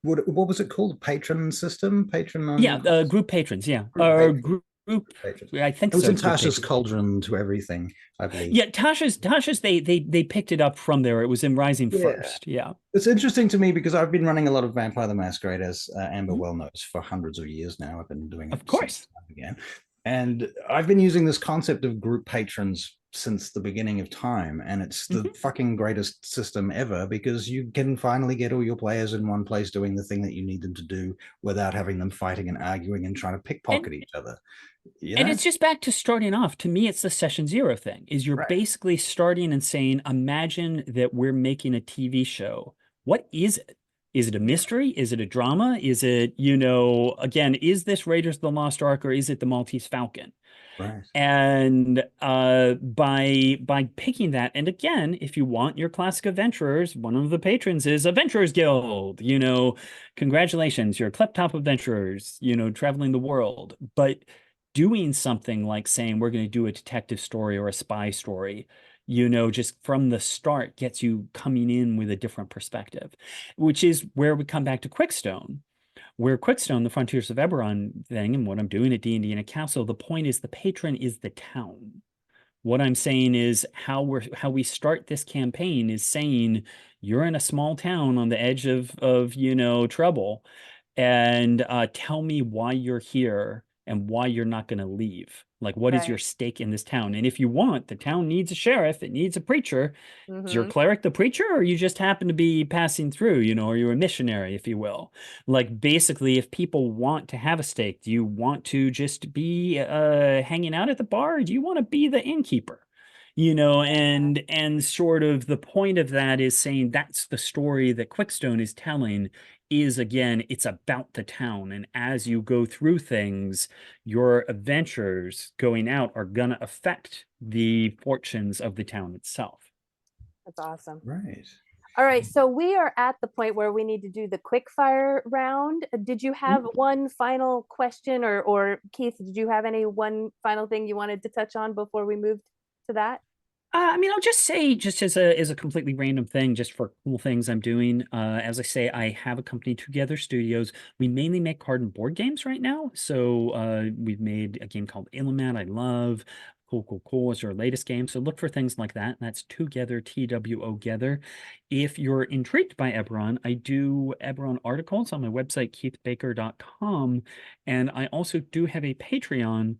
what was it called? Patron system? Yeah, group patrons. Yeah, Group patrons. group. Patrons. I think It was so. in Tasha's Cauldron to everything, I believe. Yeah, Tasha's they picked it up from there. It was in Rising first. Yeah. It's interesting to me because I've been running a lot of Vampire the Masquerade, as Amber Mhm. well knows, for hundreds of years now. I've been doing it Of course. again. And I've been using this concept of group patrons since the beginning of time. And it's the fucking greatest system ever, because you can finally get all your players in one place doing the thing that you need them to do without having them fighting and arguing and trying to pickpocket each other. And it's just back to starting off. To me, it's the session 0 thing, is you're basically starting and saying, imagine that we're making a TV show. What is it? Is it a mystery? Is it a drama? Is it, again, is this Raiders of the Lost Ark, or is it the Maltese Falcon? Right. And by picking that, and again, if you want your classic adventurers, one of the patrons is Adventurers Guild. Congratulations, you're Kleptop adventurers, traveling the world. But doing something like saying we're going to do a detective story or a spy story, just from the start gets you coming in with a different perspective, which is where we come back to Quickstone, where Quickstone, the Frontiers of Eberron thing, and what I'm doing at D&D in a Castle, the point is the patron is the town. What I'm saying is how we start this campaign is saying you're in a small town on the edge of trouble, and tell me why you're here and why you're not going to leave. Like, what is your stake in this town? And if you want, the town needs a sheriff, it needs a preacher. Is your cleric the preacher, or you just happen to be passing through, or you're a missionary, if you will? Like, basically, if people want to have a stake, do you want to just be hanging out at the bar, or do you want to be the innkeeper? And sort of the point of that is saying that's the story that Quickstone is telling, is, again, it's about the town. And as you go through things, your adventures going out are going to affect the fortunes of the town itself. That's awesome. Right. All right, so we are at the point where we need to do the quick fire round. Did you have one final question, or Keith, did you have one final thing you wanted to touch on before we moved to that? I mean, I'll just say, just as a completely random thing, just for cool things I'm doing. As I say, I have a company, Together Studios. We mainly make card and board games right now. So we've made a game called Illumat, I love. Cool is our latest game. So look for things like that. That's Together, TWO-gether. If you're intrigued by Eberron, I do Eberron articles on my website, keithbaker.com. And I also do have a Patreon,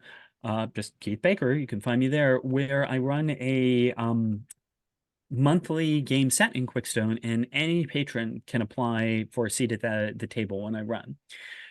just Keith Baker, you can find me there, where I run a monthly game set in Quickstone, and any patron can apply for a seat at the table when I run.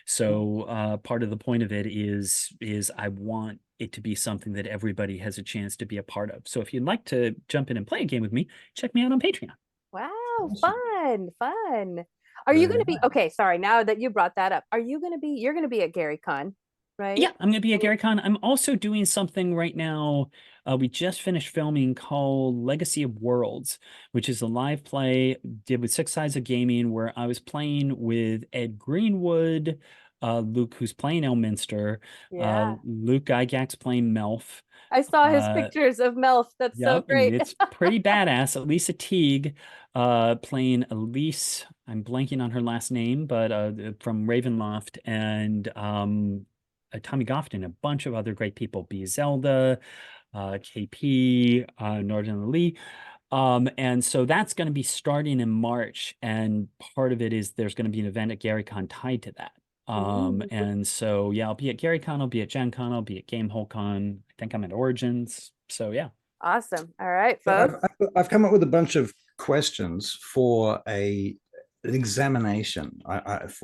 So part of the point of it is I want it to be something that everybody has a chance to be a part of. So if you'd like to jump in and play a game with me, check me out on Patreon. Wow, Awesome. fun. Are you Very going to be nice. okay? Sorry, now that you brought that up, you're going to be at Gary Con, right? Yeah, I'm going to be at GaryCon. I'm also doing something right now. We just finished filming called Legacy of Worlds, which is a live play did with Six Sides of Gaming, where I was playing with Ed Greenwood, Luke, who's playing Elminster, Yeah. Luke Gygax playing Melf. I saw his Uh, pictures of Melf. That's so Yep, and great. it's pretty badass. Elisa Teague, playing Elise. I'm blanking on her last name, but from Ravenloft, and Tommy Gofton, a bunch of other great people. B. Zelda, KP, Northern Lee. And so that's going to be starting in March, and part of it is there's going to be an event at GaryCon tied to that. Ooh. And so yeah, I'll be at GaryCon, I'll be at Gen Con, I'll be at Gamehole Con. I think I'm at Origins. So yeah. Awesome. All right, So folks. I've come up with a bunch of questions for an examination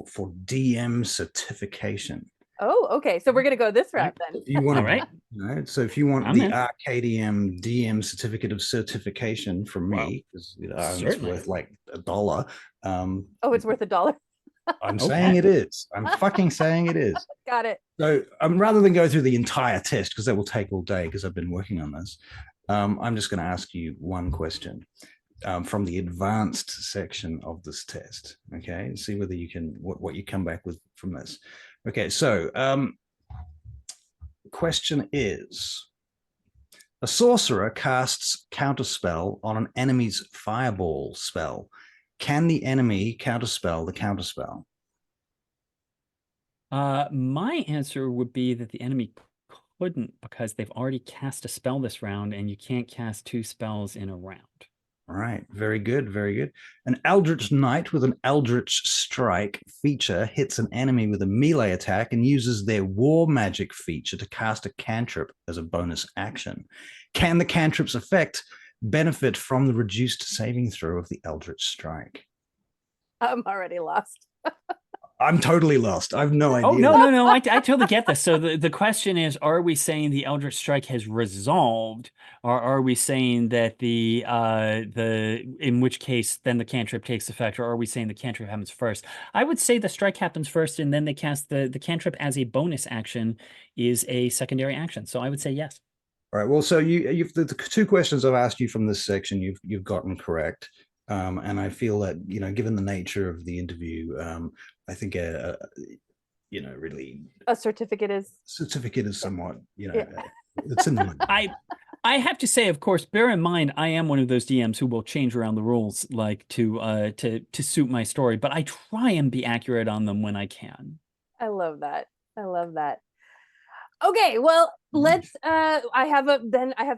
for DM certification. Oh, okay. So we're going to go this route then. If you want All to, right. so if you want I'm the in. Arcadium DM certificate of certification from me, because it's Certainly. worth like $1. Oh, it's worth $1. I'm Okay. saying it is. I'm fucking saying it is. Got it. So rather than go through the entire test, because that will take all day, because I've been working on this, I'm just going to ask you one question from the advanced section of this test. Okay, see whether you can what you come back with from this. Okay, so question is: a sorcerer casts counterspell on an enemy's fireball spell. Can the enemy counterspell the counterspell? My answer would be that the enemy couldn't, because they've already cast a spell this round, and you can't cast 2 spells in a round. All right, very good, very good. An Eldritch Knight with an Eldritch Strike feature hits an enemy with a melee attack and uses their War Magic feature to cast a cantrip as a bonus action. Can the cantrip's effect benefit from the reduced saving throw of the Eldritch Strike? I'm already lost. I'm totally lost. I have no idea. Oh, no. I totally get this. So the question is, are we saying the Eldritch Strike has resolved, or are we saying that in which case then the cantrip takes effect, or are we saying the cantrip happens first? I would say the strike happens first, and then they cast the cantrip as a bonus action is a secondary action. So I would say yes. All right. Well, so you've the 2 questions I've asked you from this section, you've gotten correct. And I feel that, given the nature of the interview, I think really A certificate is somewhat, Yeah. it's in the money. I have to say, of course, bear in mind, I am one of those DMs who will change around the rules like to suit my story, but I try and be accurate on them when I can. I love that. I love that. Okay, well, let's I have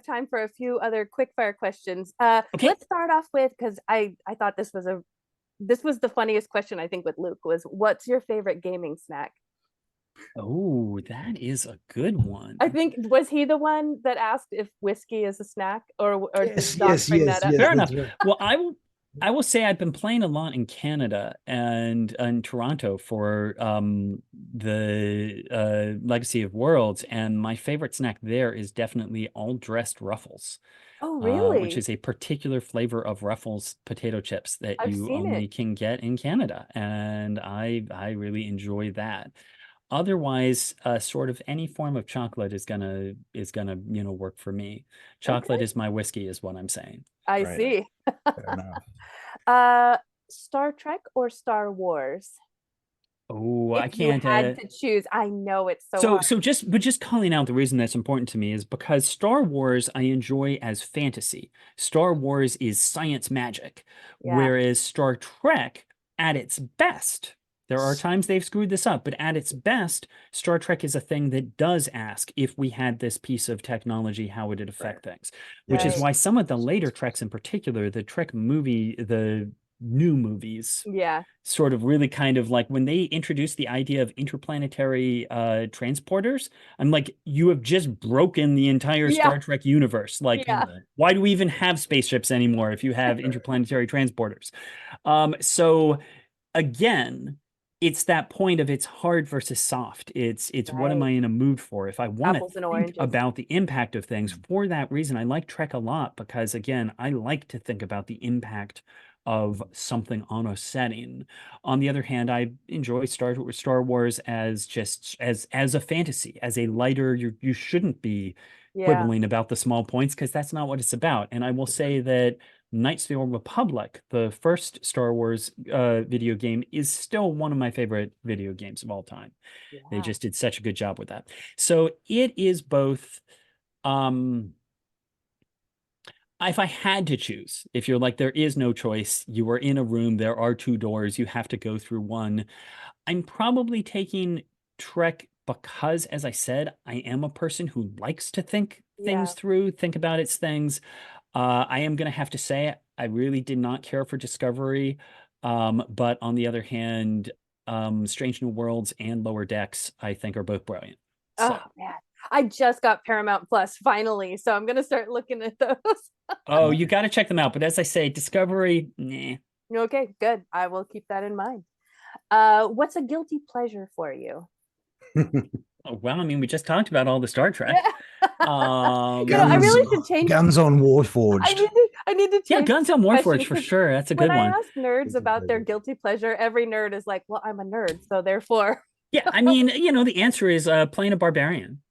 time for a few other quick fire questions. Okay. Let's start off with, because I thought this was the funniest question, I think, with Luke, was what's your favorite gaming snack? Oh, that is a good one. I think, was he the one that asked if whiskey is a snack, or Yes, did Doc yes, bring yes, that up? yes, Fair enough. right. Well, I will say I've been playing a lot in Canada and in Toronto for the Legacy of Worlds, and my favorite snack there is definitely all dressed Ruffles. Oh, really? Which is a particular flavor of Ruffles potato chips that I've you seen only it. can get in Canada, and I really enjoy that. Otherwise, sort of any form of chocolate is gonna work for me. Chocolate Okay. is my whiskey, is what I'm saying. I Right. see. Fair enough. Star Trek or Star Wars? Oh, I If you can't. had to choose, I know it's so hard. So just calling out the reason that's important to me is because Star Wars I enjoy as fantasy. Star Wars is science magic, Yeah. whereas Star Trek, at its best, there are times they've screwed this up, but at its best, Star Trek is a thing that does ask, if we had this piece of technology, how would it affect things? Which is Right. why some of the later Treks in particular, the Trek movie, the new movies Yeah. sort of really kind of like when they introduced the idea of interplanetary transporters, I'm like, you have just broken the entire Yeah. Star Trek universe. Like, Yeah. why do we even have spaceships anymore if you have interplanetary transporters? So again, it's that point of it's hard versus soft. It's what am Right. I in a mood for? If I want to Apples and think oranges. about the impact of things, for that reason, I like Trek a lot because again, I like to think about the impact of something on a setting. On the other hand, I enjoy Star Wars as just as a fantasy, as a lighter. You shouldn't be Yeah. quibbling about the small points because that's not what it's about. And I will say that Knights of the Old Republic, the first Star Wars video game, is still one of my favorite video games of all time. They Yeah. just did such a good job with that. So it is both. If I had to choose, if you're like, there is no choice, you are in a room, there are two doors, you have to go through one, I'm probably taking Trek because, as I said, I am a person who likes to think things through, think about its things. I am going to have to say, I really did not care for Discovery. But on the other hand, Strange New Worlds and Lower Decks, I think, are both brilliant. So. Oh man, I just got Paramount Plus finally, so I'm gonna start looking at those. Oh, you got to check them out. But as I say, Discovery, nah. Okay, good. I will keep that in mind. What's a guilty pleasure for you? Oh, well, I mean, we just talked about all the Star Trek. I really should change. Guns on Warforged. I need to change. Yeah, Guns on Warforged for sure. That's a good one. When I ask nerds about their guilty pleasure, every nerd is like, "Well, I'm a nerd, so therefore." Yeah, I mean, the answer is playing a barbarian.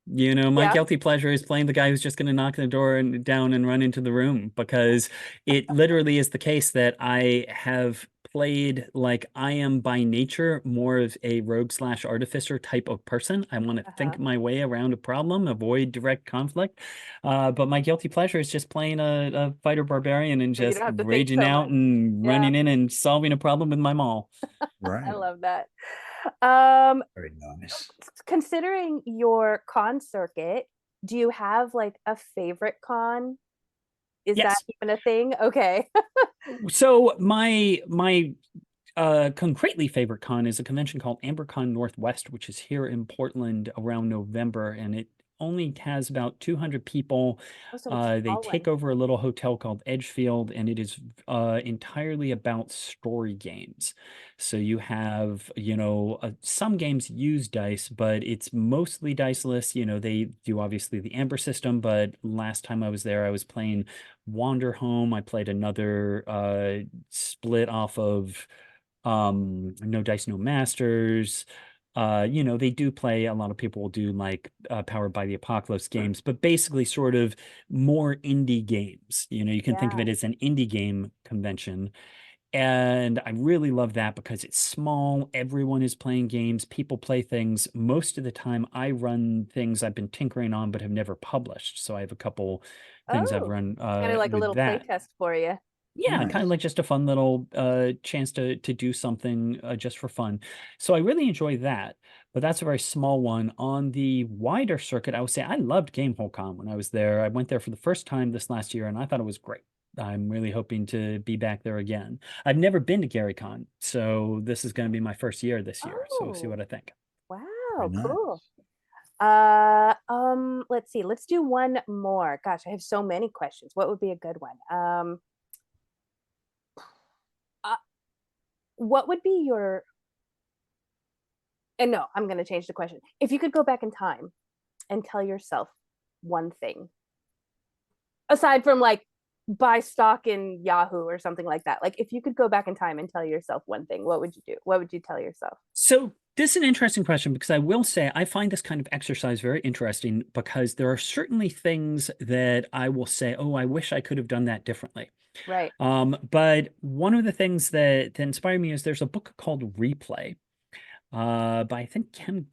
My guilty pleasure is playing the guy who's just going to knock the door down and run into the room, because it literally is the case that I have played, like, I am by nature more of a rogue/artificer type of person. I want to think my way around a problem, avoid direct conflict. But my guilty pleasure is just playing a fighter barbarian and just raging out and running in and solving a problem with my maul. Right. I love that. Very nice. Considering your con circuit, do you have like a favorite con? Is that even a thing? Okay. So my concretely favorite con is a convention called AmberCon Northwest, which is here in Portland around November, and it only has about 200 people. They take over a little hotel called Edgefield, and it is entirely about story games. So you have, some games use dice, but it's mostly diceless. They do obviously the Amber system, but last time I was there, I was playing Wander Home. I played another split off of No Dice, No Masters. They do play, a lot of people will do like Powered by the Apocalypse games, but basically sort of more indie games. You can think of it as an indie game convention. And I really love that because it's small. Everyone is playing games. People play things. Most of the time, I run things I've been tinkering on but have never published. So I have a couple things I've run kind of like a little play test for you. Yeah, kind of like just a fun little chance to do something just for fun. So I really enjoy that, but that's a very small one. On the wider circuit, I would say I loved GameholeCon when I was there. I went there for the first time this last year, and I thought it was great. I'm really hoping to be back there again. I've never been to GaryCon, so this is going to be my first year this year. So we'll see what I think. Wow, cool. Let's see. Let's do one more. Gosh, I have so many questions. What would be a good one? What would be your, and no, I'm going to change the question. If you could go back in time and tell yourself one thing, aside from like buy stock in Yahoo or something like that, like if you could go back in time and tell yourself one thing, what would you do? What would you tell yourself? So this is an interesting question, because I will say I find this kind of exercise very interesting, because there are certainly things that I will say, oh, I wish I could have done that differently. Right. But one of the things that inspired me is there's a book called Replay by I think Ken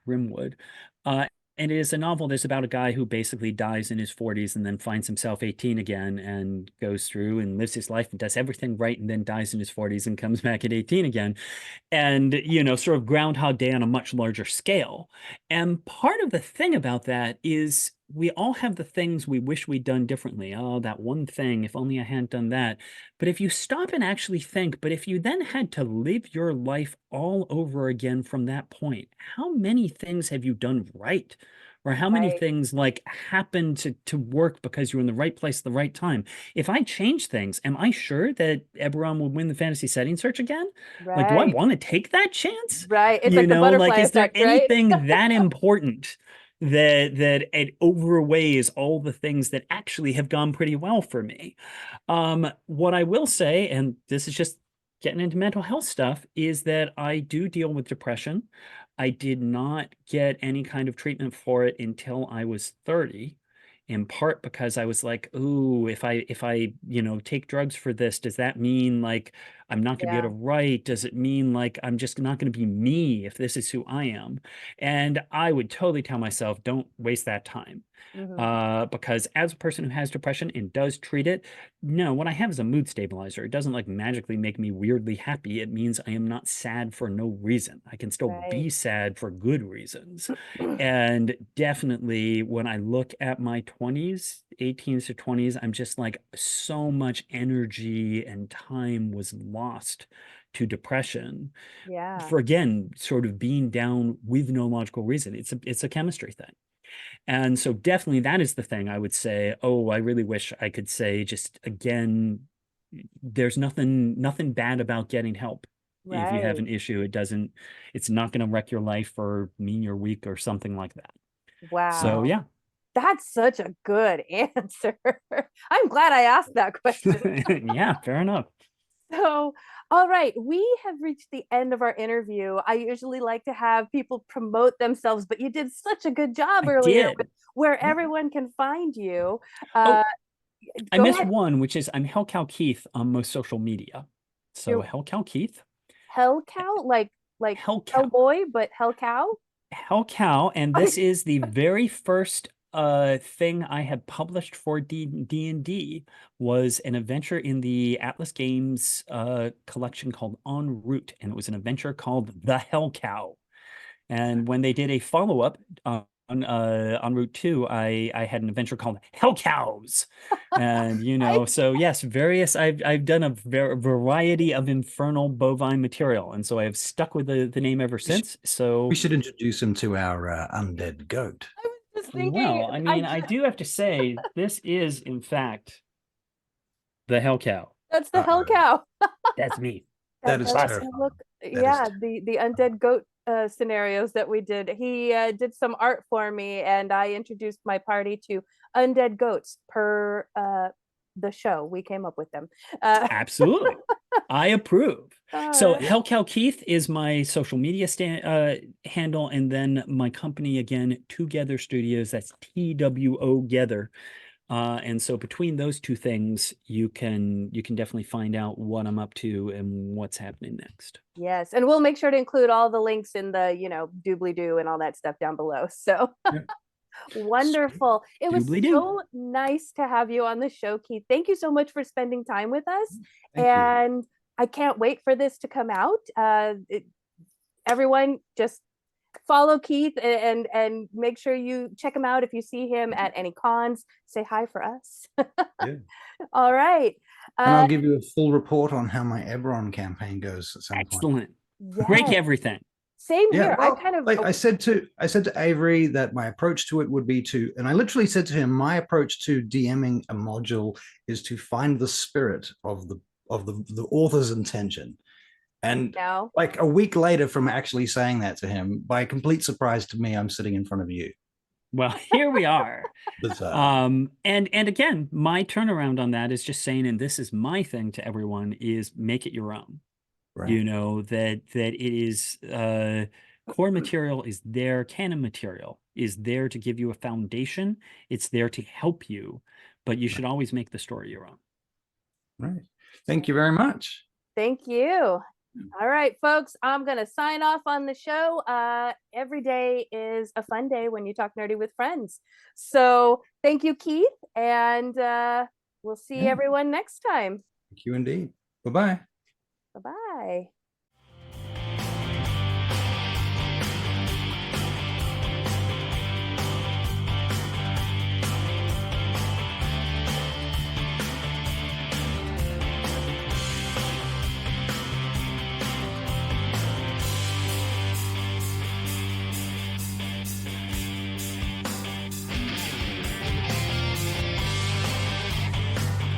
Grimwood. And it is a novel that's about a guy who basically dies in his 40s and then finds himself 18 again and goes through and lives his life and does everything right, and then dies in his 40s and comes back at 18 again. And, sort of Groundhog Day on a much larger scale. And part of the thing about that is we all have the things we wish we'd done differently. Oh, that one thing, if only I hadn't done that. But if you stop and actually think, but if you then had to live your life all over again from that point, how many things have you done right? Or how many Right. things like happen to work because you're in the right place at the right time? If I change things, am I sure that Eberron will win the fantasy setting search again? Like, do I Right. want to take that chance? Right. It's You like the know, like, butterfly is there effect, right? anything that important that it overweighs all the things that actually have gone pretty well for me? What I will say, and this is just getting into mental health stuff, is that I do deal with depression. I did not get any kind of treatment for it until I was 30, in part because I was like, ooh, if I, take drugs for this, does that mean like I'm not gonna be able Yeah. to write? Does it mean like I'm just not gonna be me if this is who I am? And I would totally tell myself, don't waste that time. Hmm. Because as a person who has depression and does treat it, no, what I have is a mood stabilizer. It doesn't like magically make me weirdly happy. It means I am not sad for no reason. I can still Right. be sad for good reasons. And definitely when I look at my 20s, 18s to 20s, I'm just like so much energy and time was lost to depression Yeah. for, again, sort of being down with no logical reason. It's a chemistry thing. And so definitely that is the thing I would say, oh, I really wish I could say just again, there's nothing bad about getting help. If you have Right. an issue, it's not going to wreck your life or mean your week or something like that. So Wow. yeah. That's such a good answer. I'm glad I asked that question. Yeah, fair enough. So, all right, we have reached the end of our interview. I usually like to have people promote themselves, but you did such a good job I earlier with did. where Yeah. everyone can find you. Uh, Oh, I Go missed ahead. one, which is I'm Hellcow Keith on most social media. So You're Hellcow Keith, Hell Cow, like Hellcow. Hellboy, but Hell Cow. Hell Cow, and Okay. this is the very first thing I had published for D&D was an adventure in the Atlas Games collection called En Route, and it was an adventure called The Hell Cow. And when they did a follow-up on Route 2, I had an adventure called Hell Cows. And I so yes, I've done a variety of infernal bovine material, and so I have stuck with the name ever We should, since. we So should introduce him to our undead goat. I was just thinking. well, I I mean, I just, do have to say this is in fact the Hell Cow. that's the Hell Uh-oh. Cow. That's me. That That is does Classic. look, terrifying. That is yeah, the undead goat scenarios that we did. He did some art for me, and I introduced my party to undead goats per the show. We came up with them. Absolutely. I approve. All So right. yeah. Hellcow Keith is my social media handle, and then my company again, Together Studios. That's TWO Gether. And so between those two things, you can definitely find out what I'm up to and what's happening next. Yes, and we'll make sure to include all the links in the doobly doo and all that stuff down below. So Yeah. Sweet. wonderful. It was Doobly doo. so nice to have you on the show, Keith. Thank you so much for spending time with us. Thank you. And I can't wait for this to come out. Everyone just follow Keith and make sure you check him out if you see him at any cons. Say hi for us. Yeah. All right. And I'll give you a full report on how my Eberron campaign goes at some point. Excellent. Break Yes. everything. Same Yeah, here. I well, kind of like I said to Avery that my approach to it would be to, and I literally said to him, my approach to DMing a module is to find the spirit of the author's intention. And know. like a week later from actually saying that to him, by complete surprise to me, I'm sitting in front of you. Well, here we are. Bizarre. And again, my turnaround on that is just saying, and this is my thing to everyone, is make it your own. Right. That it is core material is there, canon material is there to give you a foundation. It's there to help you, but you should always make the story your own. Right. Thank you very much. Thank you. All right, folks, I'm going to sign off on the show. Every day is a fun day when you talk nerdy with friends. So thank you, Keith, and we'll see everyone next time. Thank you indeed. Bye-bye. Bye-bye.